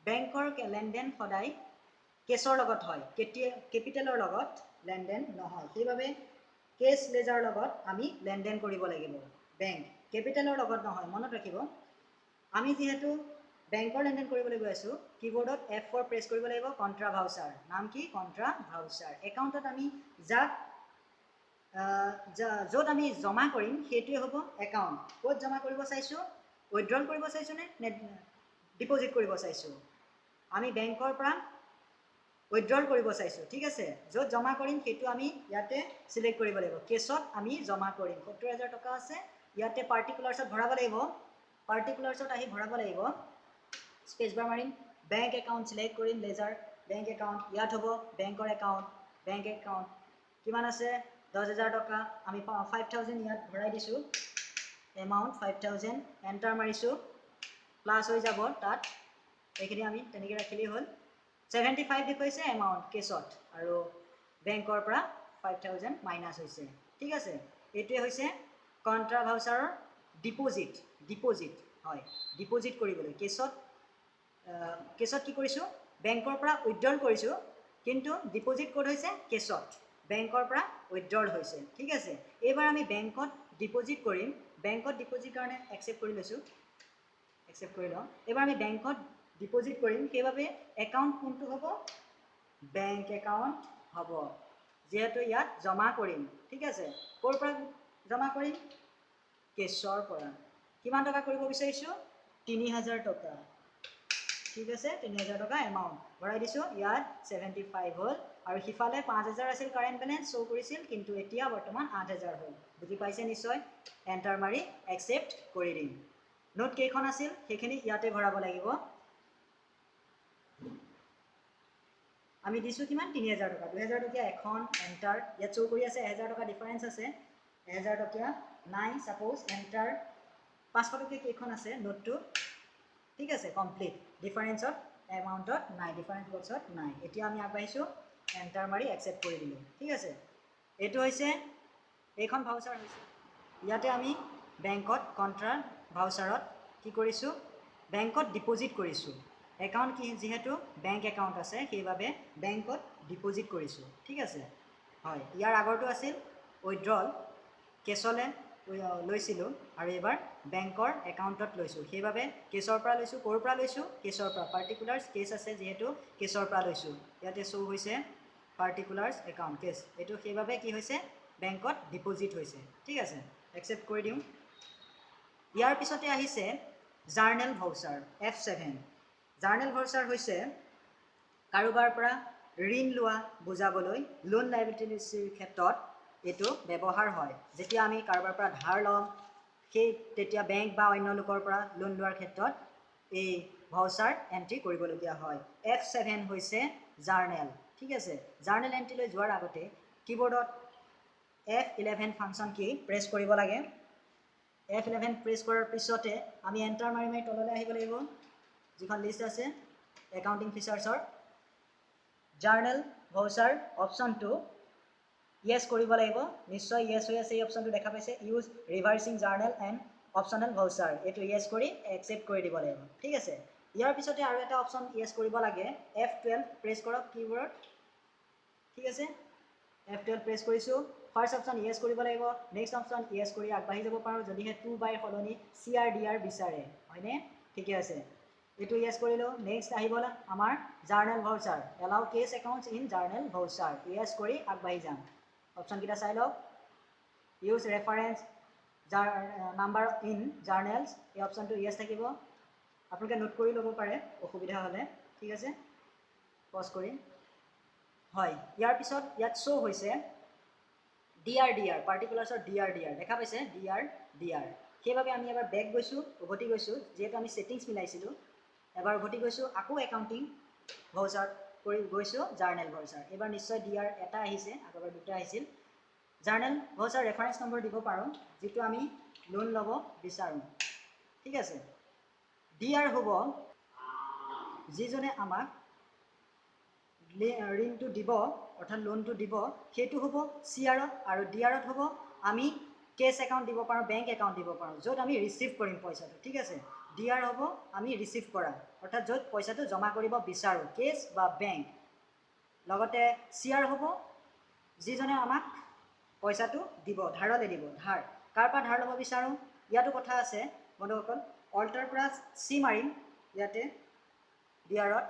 বেংকৰ লেনদেন সদায় কেছৰ লগত হয় কেপিটেলৰ লগত লেনদেন নহয় সেইবাবে কেছ লেজাৰ লগত আমি লেনদেন কৰিব লাগিব বেংক কেপিটেলৰ লগত নহয় মনত ৰাখিব আমি যিহেতু বেংকৰ লেনদেন কৰিবলৈ গৈ আছোঁ কিবৰ্ডত F4 প্ৰেছ কৰিব লাগিব কণ্ট্ৰা ভাউচাৰ নাম কি কণ্ট্ৰা ভাউচাৰ একাউণ্টত আমি য'ত আমি জমা কৰিম সেইটোৱে হ'ব একাউণ্ট ক'ত জমা কৰিব চাইছোঁ উইথড্ৰল কৰিব চাইছোঁ নে ডিপ'জিট কৰিব চাইছোঁ আমি বেংকৰ পৰা উইথড্ৰল কৰিব চাইছোঁ ঠিক আছে য'ত জমা কৰিম সেইটো আমি ইয়াতে ছিলেক্ট কৰিব লাগিব কেছত আমি জমা কৰিম 70,000 টকা আছে ইয়াতে পাৰ্টিকুলাৰ্ছত ভৰাব লাগিব পাৰ্টিকুলাৰ্ছত আহি ভৰাব লাগিব স্পেচ বাৰ মাৰিম বেংক একাউণ্ট ছিলেক্ট কৰিম লেজাৰ বেংক একাউণ্ট ইয়াত হ'ব বেংকৰ একাউণ্ট বেংক একাউণ্ট কিমান আছে 10,000 টকা আমি 5,000 ইয়াত ভৰাই দিছোঁ এমাউণ্ট 5,000 এণ্টাৰ মাৰিছোঁ প্লাছ হৈ যাব তাত এইখিনি আমি তেনেকৈ ৰাখিলেই হ'ল 75 দেখুৱাইছে এমাউণ্ট কেছত আৰু বেংকৰ পৰা 5,000 মাইনাছ হৈছে ঠিক আছে এইটোৱে হৈছে কণ্ট্ৰা ভাউচাৰৰ ডিপ'জিট হয় ডিপ'জিট কৰিবলৈ কেছত কি কৰিছোঁ বেংকৰ পৰা উইথড্ৰল কৰিছোঁ কিন্তু ডিপ'জিট ক'ত হৈছে কেছত বেংকৰ পৰা উইথড্ৰল হৈছে ঠিক আছে এইবাৰ আমি বেংকত ডিপ'জিট কৰিম বেংকত ডিপ'জিট কাৰণে একচেপ্ট কৰি লৈছোঁ একচেপ্ট কৰি লওঁ এইবাৰ আমি বেংকত ডিপ'জিট কৰিম সেইবাবে একাউণ্ট কোনটো হ'ব বেংক একাউণ্ট হ'ব যিহেতু ইয়াত জমা কৰিম ঠিক আছে ক'ৰ পৰা জমা কৰিম কেছৰ পৰা কিমান টকা কৰিব বিচাৰিছোঁ 3,000 টকা ঠিক আছে 3,000 টকা এমাউণ্ট ভৰাই দিছোঁ ইয়াত 75 হ'ল আৰু সিফালে 5,000 আছিল কাৰেণ্ট বেলেঞ্চ শ্ব' কৰিছিল কিন্তু এতিয়া বৰ্তমান 8,000 হ'ল বুজি পাইছে নিশ্চয় এণ্টাৰ মাৰি একচেপ্ট কৰি দিম নোট কেইখন আছিল সেইখিনি ইয়াতে ভৰাব লাগিব আমি দিছোঁ কিমান 3,000 টকা 2,000 টকীয়া এখন এণ্টাৰ ইয়াত শ্ব' কৰি আছে 1,000 টকা ডিফাৰেঞ্চ আছে 1,000 টকীয়া নাই ছাপ'জ এণ্টাৰ 500 টকীয়া কেইখন আছে নোটটো ঠিক আছে কমপ্লিট ডিফাৰেঞ্চত এমাউণ্টত নাই ডিফাৰেঞ্চ বক্সত নাই এতিয়া আমি আগবাঢ়িছোঁ এণ্টাৰ মাৰি একচেপ্ট কৰি দিলোঁ ঠিক আছে এইটো হৈছে এইখন ভাউচাৰ হৈছে ইয়াতে আমি বেংকত কণ্ট্ৰা ভাউচাৰত কি কৰিছোঁ বেংকত ডিপ'জিট কৰিছোঁ একাউণ্ট কি যিহেতু বেংক একাউণ্ট আছে সেইবাবে বেংকত ডিপ'জিট কৰিছোঁ ঠিক আছে হয় ইয়াৰ আগৰটো আছিল উইথড্ৰল কেছলৈ লৈছিলোঁ আৰু এইবাৰ বেংকৰ একাউণ্টত লৈছোঁ সেইবাবে কেছৰ পৰা লৈছোঁ ক'ৰ পৰা লৈছোঁ কেছৰ পৰা পাৰ্টিকুলাৰ্ছ কেছ আছে যিহেতু কেছৰ পৰা লৈছোঁ ইয়াতে শ্ব' হৈছে পাৰ্টিকুলাৰ্ছ একাউণ্ট কেছ এইটো সেইবাবে কি হৈছে বেংকত ডিপ'জিট হৈছে ঠিক আছে একচেপ্ট কৰি দিওঁ ইয়াৰ পিছতে আহিছে journal voucher F7 journal voucher হৈছে কাৰোবাৰ পৰা ঋণ লোৱা বুজাবলৈ লোন লাইবিলিটিৰ ক্ষেত্ৰত এইটো ব্যৱহাৰ হয় যেতিয়া আমি কাৰোবাৰ পৰা ধাৰ ল'ম সেই তেতিয়া বেংক বা অন্য লোকৰ পৰা লোন লোৱাৰ ক্ষেত্ৰত এই ভাউচাৰ এণ্ট্ৰি কৰিবলগীয়া হয় F7 হৈছে জাৰ্নেল ঠিক আছে জাৰ্নেল এণ্ট্ৰিলৈ যোৱাৰ আগতে কিবৰ্ডত F11 ফাংচন কি প্ৰেছ কৰিব লাগে F11 প্ৰেছ কৰাৰ পিছতে আমি এণ্টাৰ মাৰি মাৰি তললৈ আহিব লাগিব যিখন লিষ্ট আছে একাউণ্টিং ফিচাৰ্ছৰ জাৰ্নেল ভাউচাৰ অপশ্যনটো ইয়েছ কৰিব লাগিব নিশ্চয় ইয়েছ হৈ আছে এই অপশ্যনটো দেখা পাইছে use reversing journal and optional voucher এইটো ইয়েছ কৰি একচেপ্ট কৰি দিব লাগিব ঠিক আছে ইয়াৰ পিছতে আৰু এটা অপশ্যন ইয়েছ কৰিব লাগে F12 প্ৰেছ কৰক কিবৰ্ডত ঠিক আছে F12 প্ৰেছ কৰিছোঁ ফাৰ্ষ্ট অপশ্যন ইয়েছ কৰিব লাগিব, নেক্সট অপশ্যন ইয়েছ কৰি আগবাঢ়ি যাব পাৰোঁ যদিহে টু বাই সলনি CR/DR বিচাৰে, হয়নে? ঠিকে আছে, এইটো ইয়েছ কৰিলোঁ। নেক্সট আহিব আমাৰ journal voucher, allow cash accounts in journal voucher, yes কৰি আগবাঢ়ি যাম। অপশ্যনকেইটা চাই লওক। Use reference number in journals, এই অপশ্যনটো ইয়েছ থাকিব। আপোনালোকে নোট কৰি ল'ব পাৰে অসুবিধা হ'লে, ঠিক আছে, পজ কৰি। হয়, ইয়াৰ পিছত ইয়াত শ্ব' হৈছে DR/DR, পাৰ্টিকুলাৰ্ছৰ DR/DR দেখা পাইছে, DR/DR। সেইবাবে আমি এবাৰ বেক গৈছোঁ, উভতি গৈছোঁ, যিহেতু আমি ছেটিংছ মিলাইছিলোঁ, এবাৰ উভতি গৈছোঁ, আকৌ একাউণ্টিং ভাউচাৰ কৰি গৈছোঁ জাৰ্নেল ভাউচাৰ। এইবাৰ নিশ্চয় DR এটা আহিছে, আগৰবাৰ দুটা আহিছিল। জাৰ্নেল ভাউচাৰ ৰেফাৰেঞ্চ নম্বৰ দিব পাৰোঁ যিটো আমি লোন ল'ব বিচাৰোঁ, ঠিক আছে। DR হ'ব যিজনে আমাক ঋণটো দিব অৰ্থাৎ লোনটো দিব, সেইটো হ'ব CR-ত, আৰু DR-ত হ'ব আমি কেছ একাউণ্ট দিব পাৰোঁ, বেংক একাউণ্ট দিব পাৰোঁ, য'ত আমি ৰিচিভ কৰিম পইচাটো, ঠিক আছে। DR হ'ব আমি ৰিচিভ কৰা, অৰ্থাৎ য'ত পইচাটো জমা কৰিব বিচাৰোঁ, কেছ বা বেংক। লগতে CR হ'ব যিজনে আমাক পইচাটো দিব, ধাৰলৈ দিব, ধাৰ। কাৰ পৰা ধাৰ ল'ব বিচাৰোঁ, ইয়াতো কথা আছে বন্ধুসকল। অল্টাৰ প্লাছ C মাৰিম ইয়াতে DR-ত,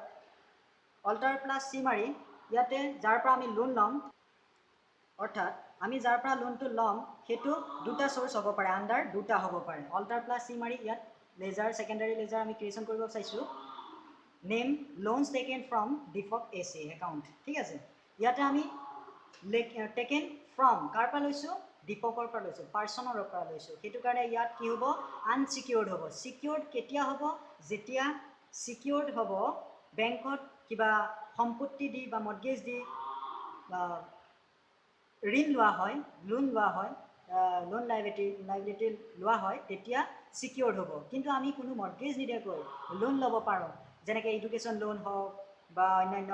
অল্টাৰ প্লাছ C মাৰি ইয়াতে যাৰ পৰা আমি লোন ল'ম, অৰ্থাৎ আমি যাৰ পৰা লোনটো ল'ম সেইটো দুটা চ'ৰ্চ হ'ব পাৰে, আণ্ডাৰ দুটা হ'ব পাৰে। অল্টাৰ প্লাছ C মাৰি ইয়াত লেজাৰ, ছেকেণ্ডাৰী লেজাৰ আমি ক্ৰিয়েশ্যন কৰিব চাইছোঁ। Name loans taken from default AC account, ঠিক আছে। ইয়াতে আমি টেকেন ফ্ৰম কাৰ পৰা লৈছোঁ, দীপকৰ পৰা লৈছোঁ, পাৰ্চনৰ পৰা লৈছোঁ, সেইটো কাৰণে ইয়াত কি হ'ব, আনচিকিউৰ্ড হ'ব। চিকিউৰ্ড কেতিয়া হ'ব, যেতিয়া চিকিউৰ্ড হ'ব বেংকত কিবা সম্পত্তি দি বা মৰ্গেজ দি ঋণ লোৱা হয়, লোন লোৱা হয়, লোন লাইবিলিটি লোৱা হয়, তেতিয়া চিকিউৰ্ড হ'ব। কিন্তু আমি কোনো মৰ্গেজ নিদিয়াকৈ লোন ল'ব পাৰোঁ, যেনেকৈ এডুকেশ্যন লোন হওক বা অন্যান্য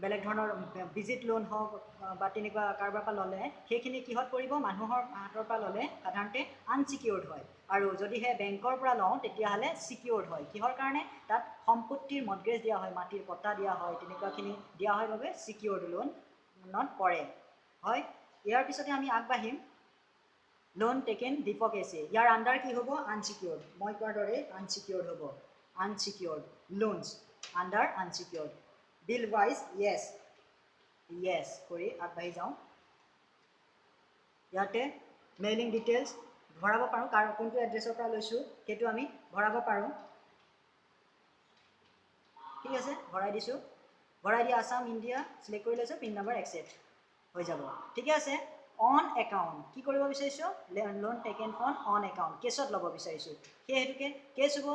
বেলেগ ধৰণৰ ভিজিট লোন হওক বা তেনেকুৱা কাৰোবাৰ পৰা ল'লে সেইখিনি কিহত পৰিব, মানুহৰ হাতৰ পৰা ল'লে সাধাৰণতে আনচিকিউৰ্ড হয়, আৰু যদিহে বেংকৰ পৰা লওঁ তেতিয়াহ'লে চিকিউৰ্ড হয়। কিহৰ কাৰণে, তাত সম্পত্তিৰ মৰ্গেজ দিয়া হয়, মাটিৰ পট্টা দিয়া হয়, তেনেকুৱাখিনি দিয়া হয় বাবে চিকিউৰ্ড লোনত পৰে, হয়। ইয়াৰ পিছতে আমি আগবাঢ়িম লোন টেকেন ডিফল্ট AC, ইয়াৰ আণ্ডাৰ কি হ'ব, আনচিকিউৰ্ড। মই কোৱাৰ দৰে আনচিকিউৰ্ড হ'ব, আনচিকিউৰ্ড লোনছ আণ্ডাৰ আনচিকিউৰ্ড। বিল ৱাইজ য়েছ, য়েছ কৰি আগবাঢ়ি যাওঁ। ইয়াতে মেইলিং ডিটেইলছ ভৰাব পাৰোঁ, কোনটো এড্ৰেছৰ পৰা লৈছোঁ সেইটো আমি ভৰাব পাৰোঁ, ঠিক আছে, ভৰাই দিছোঁ। ভৰাই দি আছাম ইণ্ডিয়া চিলেক্ট কৰি লৈছোঁ, পিন নম্বৰ একচেপ্ট হৈ যাব, ঠিকে আছে। অন একাউণ্ট কি কৰিব বিচাৰিছোঁ, loan taken from on account, কেছত ল'ব বিচাৰিছোঁ, সেই হেতুকে কেছ হ'ব।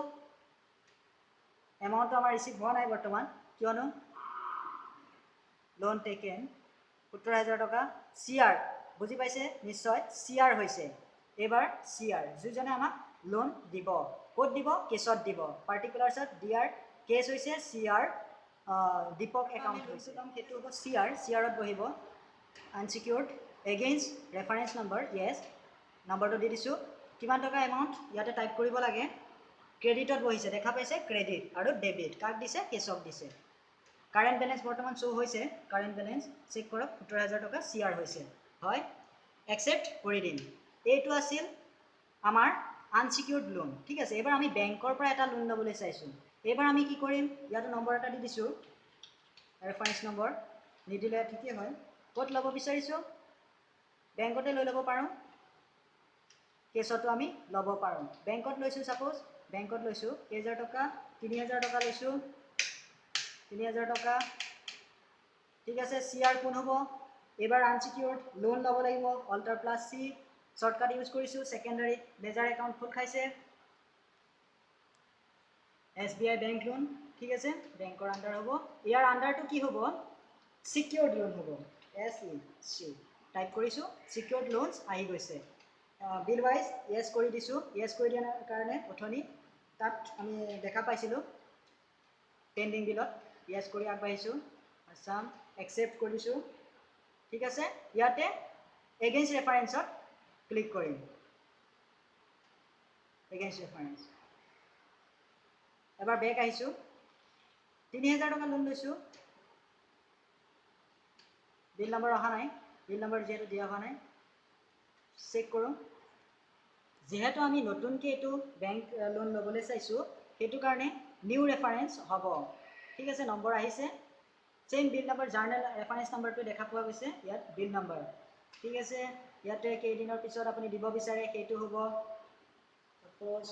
এমাউণ্টটো আমাৰ ৰিচিভ হোৱা নাই বৰ্তমান, কিয়নো লোন টেকেন 70,000 টকা। CR বুজি পাইছে নিশ্চয়, CR হৈছে এইবাৰ CR, যিজনে আমাক লোন দিব, ক'ত দিব, কেছত দিব, পাৰ্টিকুলাৰ্ছত DR, কেছ হৈছে CR, দীপক একাউণ্ট হৈছে, সেইটো হ'ব CR, CR-ত বহিব। আনচিকিউৰ্ড এগেইনষ্ট ৰেফাৰেঞ্চ নম্বৰ, য়েছ, নম্বৰটো দি দিছোঁ। কিমান টকা এমাউণ্ট ইয়াতে টাইপ কৰিব লাগে। ক্ৰেডিটত বহিছে, দেখা পাইছে, ক্ৰেডিট আৰু ডেবিট, কাক দিছে, কেছক দিছে। কাৰেণ্ট বেলেঞ্চ বৰ্তমান শ্ব' হৈছে, কাৰেণ্ট বেলেঞ্চ চেক কৰক, 70,000 টকা CR হৈছে, হয়, একচেপ্ট কৰি দিম। এইটো আছিল আমাৰ আনচিকিউৰ্ড লোন, ঠিক আছে। এইবাৰ আমি বেংকৰ পৰা এটা লোন ল'বলৈ চাইছোঁ। এইবাৰ আমি কি কৰিম, ইয়াতে নম্বৰ এটা দি দিছোঁ, ৰেফাৰেঞ্চ নম্বৰ, নিদিলে ঠিকেই হয়। ক'ত ল'ব বিচাৰিছোঁ, বেংকতে লৈ ল'ব পাৰোঁ, কেছতো আমি ল'ব পাৰোঁ। বেংকত লৈছোঁ, ছাপ'জ বেংকত লৈছোঁ, কেইহাজাৰ টকা, 3,000 টকা লৈছোঁ, 3,000 টকা, ঠিক আছে। CR কোন হ'ব, এইবাৰ আনচিকিউৰ্ড লোন ল'ব লাগিব, alter plus C, shortcut use কৰিছোঁ, ছেকেণ্ডাৰী লেজাৰ একাউণ্ট খোল খাইছে, SBI বেংক লোন, ঠিক আছে, বেংকৰ আণ্ডাৰ হ'ব। ইয়াৰ আণ্ডাৰটো কি হ'ব, চিকিউৰ্ড লোন হ'ব, SEC টাইপ কৰিছোঁ, চিকিউৰ্ড লোনছ আহি গৈছে। বিল ৱাইজ য়েছ কৰি দিছোঁ, য়েছ কৰি দিয়াৰ কাৰণে অথনি তাত আমি দেখা পাইছিলোঁ পেণ্ডিং বিলত, য়েছ কৰি আগবাঢ়িছোঁ, আছাম একচেপ্ট কৰিছোঁ, ঠিক আছে। ইয়াতে এগেইনষ্ট ৰেফাৰেঞ্চত ক্লিক কৰিম, এগেইনষ্ট ৰেফাৰেঞ্চ। এবাৰ বেক আহিছোঁ, 3,000 টকা লোন লৈছোঁ, বিল নম্বৰ অহা নাই, বিল নম্বৰ যিহেতু দিয়া হোৱা নাই, চেক কৰোঁ যেহেতু আমি নতুনকৈ এইটো বেংক লোন ল'বলৈ চাইছোঁ সেইটো কাৰণে নিউ ৰেফাৰেঞ্চ হ'ব ঠিক আছে নম্বৰ আহিছে চেম বিল নম্বৰ জাৰ্নেল ৰেফাৰেঞ্চ নম্বৰটো দেখা পোৱা গৈছে ইয়াত বিল নম্বৰ ঠিক আছে ইয়াতে কেইদিনৰ পিছত আপুনি দিব বিচাৰে সেইটো হ'ব সাপ'জ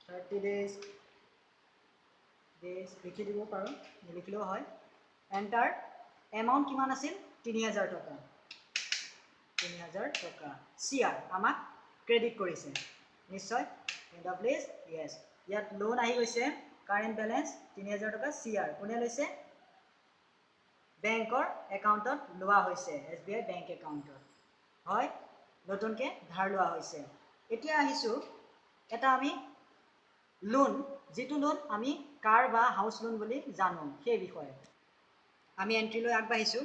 30 days লিখি দিব পাৰোঁ নিলিখিলেও হয় এণ্টাৰ এমাউণ্ট কিমান আছিল 3000 টকা 3000 টকা CR আমাক ক্ৰেডিট কৰিছে নিশ্চয় এণ্ড অফ প্লিজ য়েছ ইয়াত লোন আহি গৈছে কাৰেণ্ট বেলেঞ্চ 3000 টকা CR কোনে লৈছে বেংকৰ একাউণ্টত লোৱা হৈছে SBI বেংক একাউণ্টত হয় নতুনকৈ ধাৰ লোৱা হৈছে এতিয়া আহিছোঁ এটা আমি লোন যিটো লোন আমি কাৰ বা হাউচ লোন বুলি জানো সেই বিষয়ে আমি এণ্ট্ৰিলৈ আগবাঢ়িছোঁ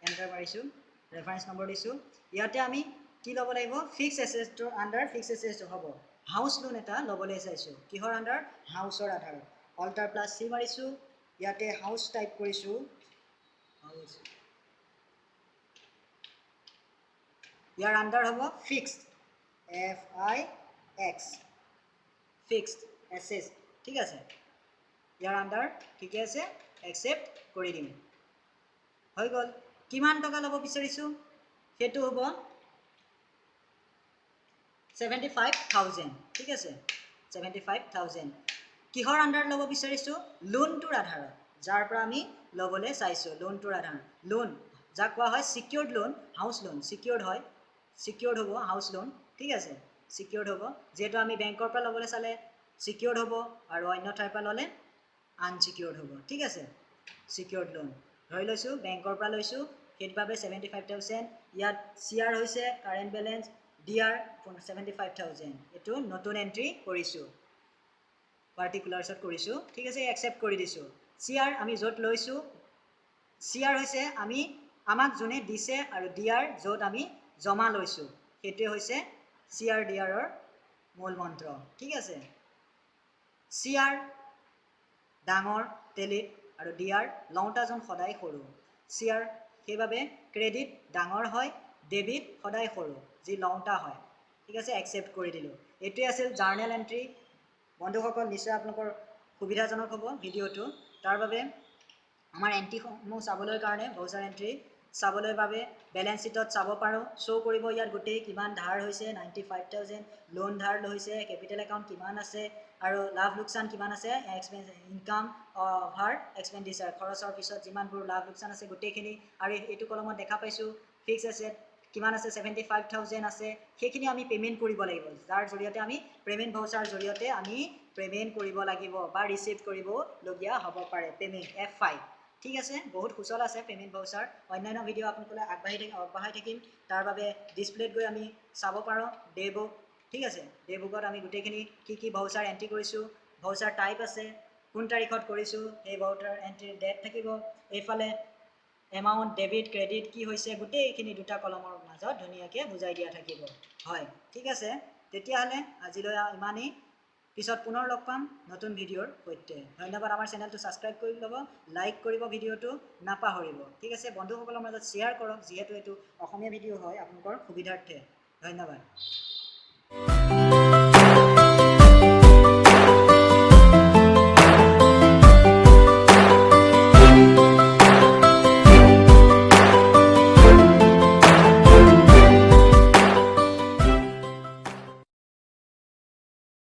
এণ্টাৰ মাৰিছোঁ ৰেফাৰেঞ্চ নম্বৰ দিছোঁ ইয়াতে আমি কি ল'ব লাগিব ফিক্স এছেটৰ আণ্ডাৰ ফিক্স এছেট হ'ব হাউচ লোন এটা ল'বলৈ চাইছোঁ কিহৰ আণ্ডাৰ হাউচৰ আধাৰত অল্টাৰ প্লাছ C মাৰিছোঁ ইয়াতে হাউচ টাইপ কৰিছোঁ হাউচ ইয়াৰ আণ্ডাৰ হ'ব ফিক্সড FIX ফিক্সড এছেট ঠিক আছে ইয়াৰ আণ্ডাৰ ঠিকে আছে একচেপ্ট কৰি দিম হৈ গ'ল কিমান টকা ল'ব বিচাৰিছোঁ সেইটো হ'ব 75,000 ঠিক আছে 75,000 কিহৰ আণ্ডাৰত ল'ব বিচাৰিছোঁ লোনটোৰ আধাৰত যাৰ পৰা আমি ল'বলৈ চাইছোঁ লোনটোৰ আধাৰত লোন যাক কোৱা হয় secured loan house loan secured হয় ছিকিউৰ্ড হ'ব হাউচ লোন ঠিক আছে ছিকিউৰ্ড হ'ব যিহেতু আমি বেংকৰ পৰা ল'বলৈ চালে ছিকিউৰ্ড হ'ব আৰু অন্য ঠাইৰ পৰা ল'লে আনছিকিউৰ্ড হ'ব ঠিক আছে ছিকিউৰ্ড লোন ধৰি লৈছোঁ বেংকৰ পৰা লৈছোঁ সেইবাবে 75,000 ইয়াত CR হৈছে কাৰেণ্ট বেলেঞ্চ DR 75,000 এইটো নতুন এণ্ট্ৰি কৰিছোঁ পাৰ্টিকুলাৰ্ছত কৰিছোঁ ঠিক আছে একচেপ্ট কৰি দিছোঁ CR আমি য'ত লৈছোঁ CR হৈছে আমাক যোনে দিছে আৰু DR য'ত আমি জমা লৈছোঁ সেইটোৱে হৈছে CR DRৰ মূল মন্ত্ৰ ঠিক আছে CR ডাঙৰ টেলিট আৰু DR লওঁতাজন সদায় সৰু CR সেইবাবে ক্ৰেডিট ডাঙৰ হয় ডেবিট সদায় সৰু যি লওঁতা হয় ঠিক আছে একচেপ্ট কৰি দিলোঁ এইটোৱে আছিল জাৰ্নেল এণ্ট্ৰি বন্ধুসকল নিশ্চয় আপোনালোকৰ সুবিধাজনক হ'ব ভিডিঅ'টো তাৰ বাবে আমাৰ এণ্ট্ৰিসমূহ চাবলৈ কাৰণে ভাউচাৰ এণ্ট্ৰি চাবলৈ বাবে বেলেঞ্চ শ্বীটত চাব পাৰোঁ শ্ব' কৰিব ইয়াত গোটেই কিমান ধাৰ হৈছে 95,000 লোন ধাৰ হৈছে কেপিটেল একাউণ্ট কিমান আছে আৰু লাভ লোকচান কিমান আছে ইনকাম অভাৰ এক্সপেণ্ডিচাৰ খৰচৰ পিছত যিমানবোৰ লাভ লোকচান আছে গোটেইখিনি আৰু এইটো কলমত দেখা পাইছোঁ ফিক্স এছেট কিমান আছে 75,000 আছে সেইখিনি আমি পে'মেণ্ট কৰিব লাগিব যাৰ জৰিয়তে আমি পে'মেণ্ট ভাউচাৰ জৰিয়তে আমি পে'মেণ্ট কৰিব লাগিব বা ৰিচিভ কৰিবলগীয়া হ'ব পাৰে পে'মেণ্ট F5 ঠিক আছে বহুত সুচল আছে পে'মেণ্ট ভাউচাৰ অন্যান্য ভিডিঅ' আপোনালোকে আগবঢ়াই থাকিম তাৰ বাবে ডিছপ্লেত গৈ আমি চাব পাৰোঁ ডে বুক ঠিক আছে ডে বুকত আমি গোটেইখিনি কি ভাউচাৰ এণ্ট্ৰি কৰিছোঁ ভাউচাৰ টাইপ আছে কোন তাৰিখত কৰিছোঁ সেই ভাউচাৰ এণ্ট্ৰিৰ ডেট থাকিব এইফালে এমাউণ্ট ডেবিট ক্ৰেডিট কি হৈছে গোটেইখিনি দুটা কলমৰ মাজত ধুনীয়াকৈ বুজাই দিয়া থাকিব হয় ঠিক আছে তেতিয়াহ'লে আজিলৈ ইমানেই পিছত পুনৰ লগ পাম নতুন ভিডিঅ'ৰ সৈতে ধন্যবাদ আমাৰ চেনেলটো ছাবস্ক্ৰাইব কৰি ল'ব লাইক কৰিব ভিডিঅ'টো নাপাহৰিব ঠিক আছে বন্ধুসকলৰ মাজত শ্বেয়াৰ কৰক যিহেতু এইটো অসমীয়া ভিডিঅ' হয় আপোনালোকৰ সুবিধাৰ্থে ধন্যবাদ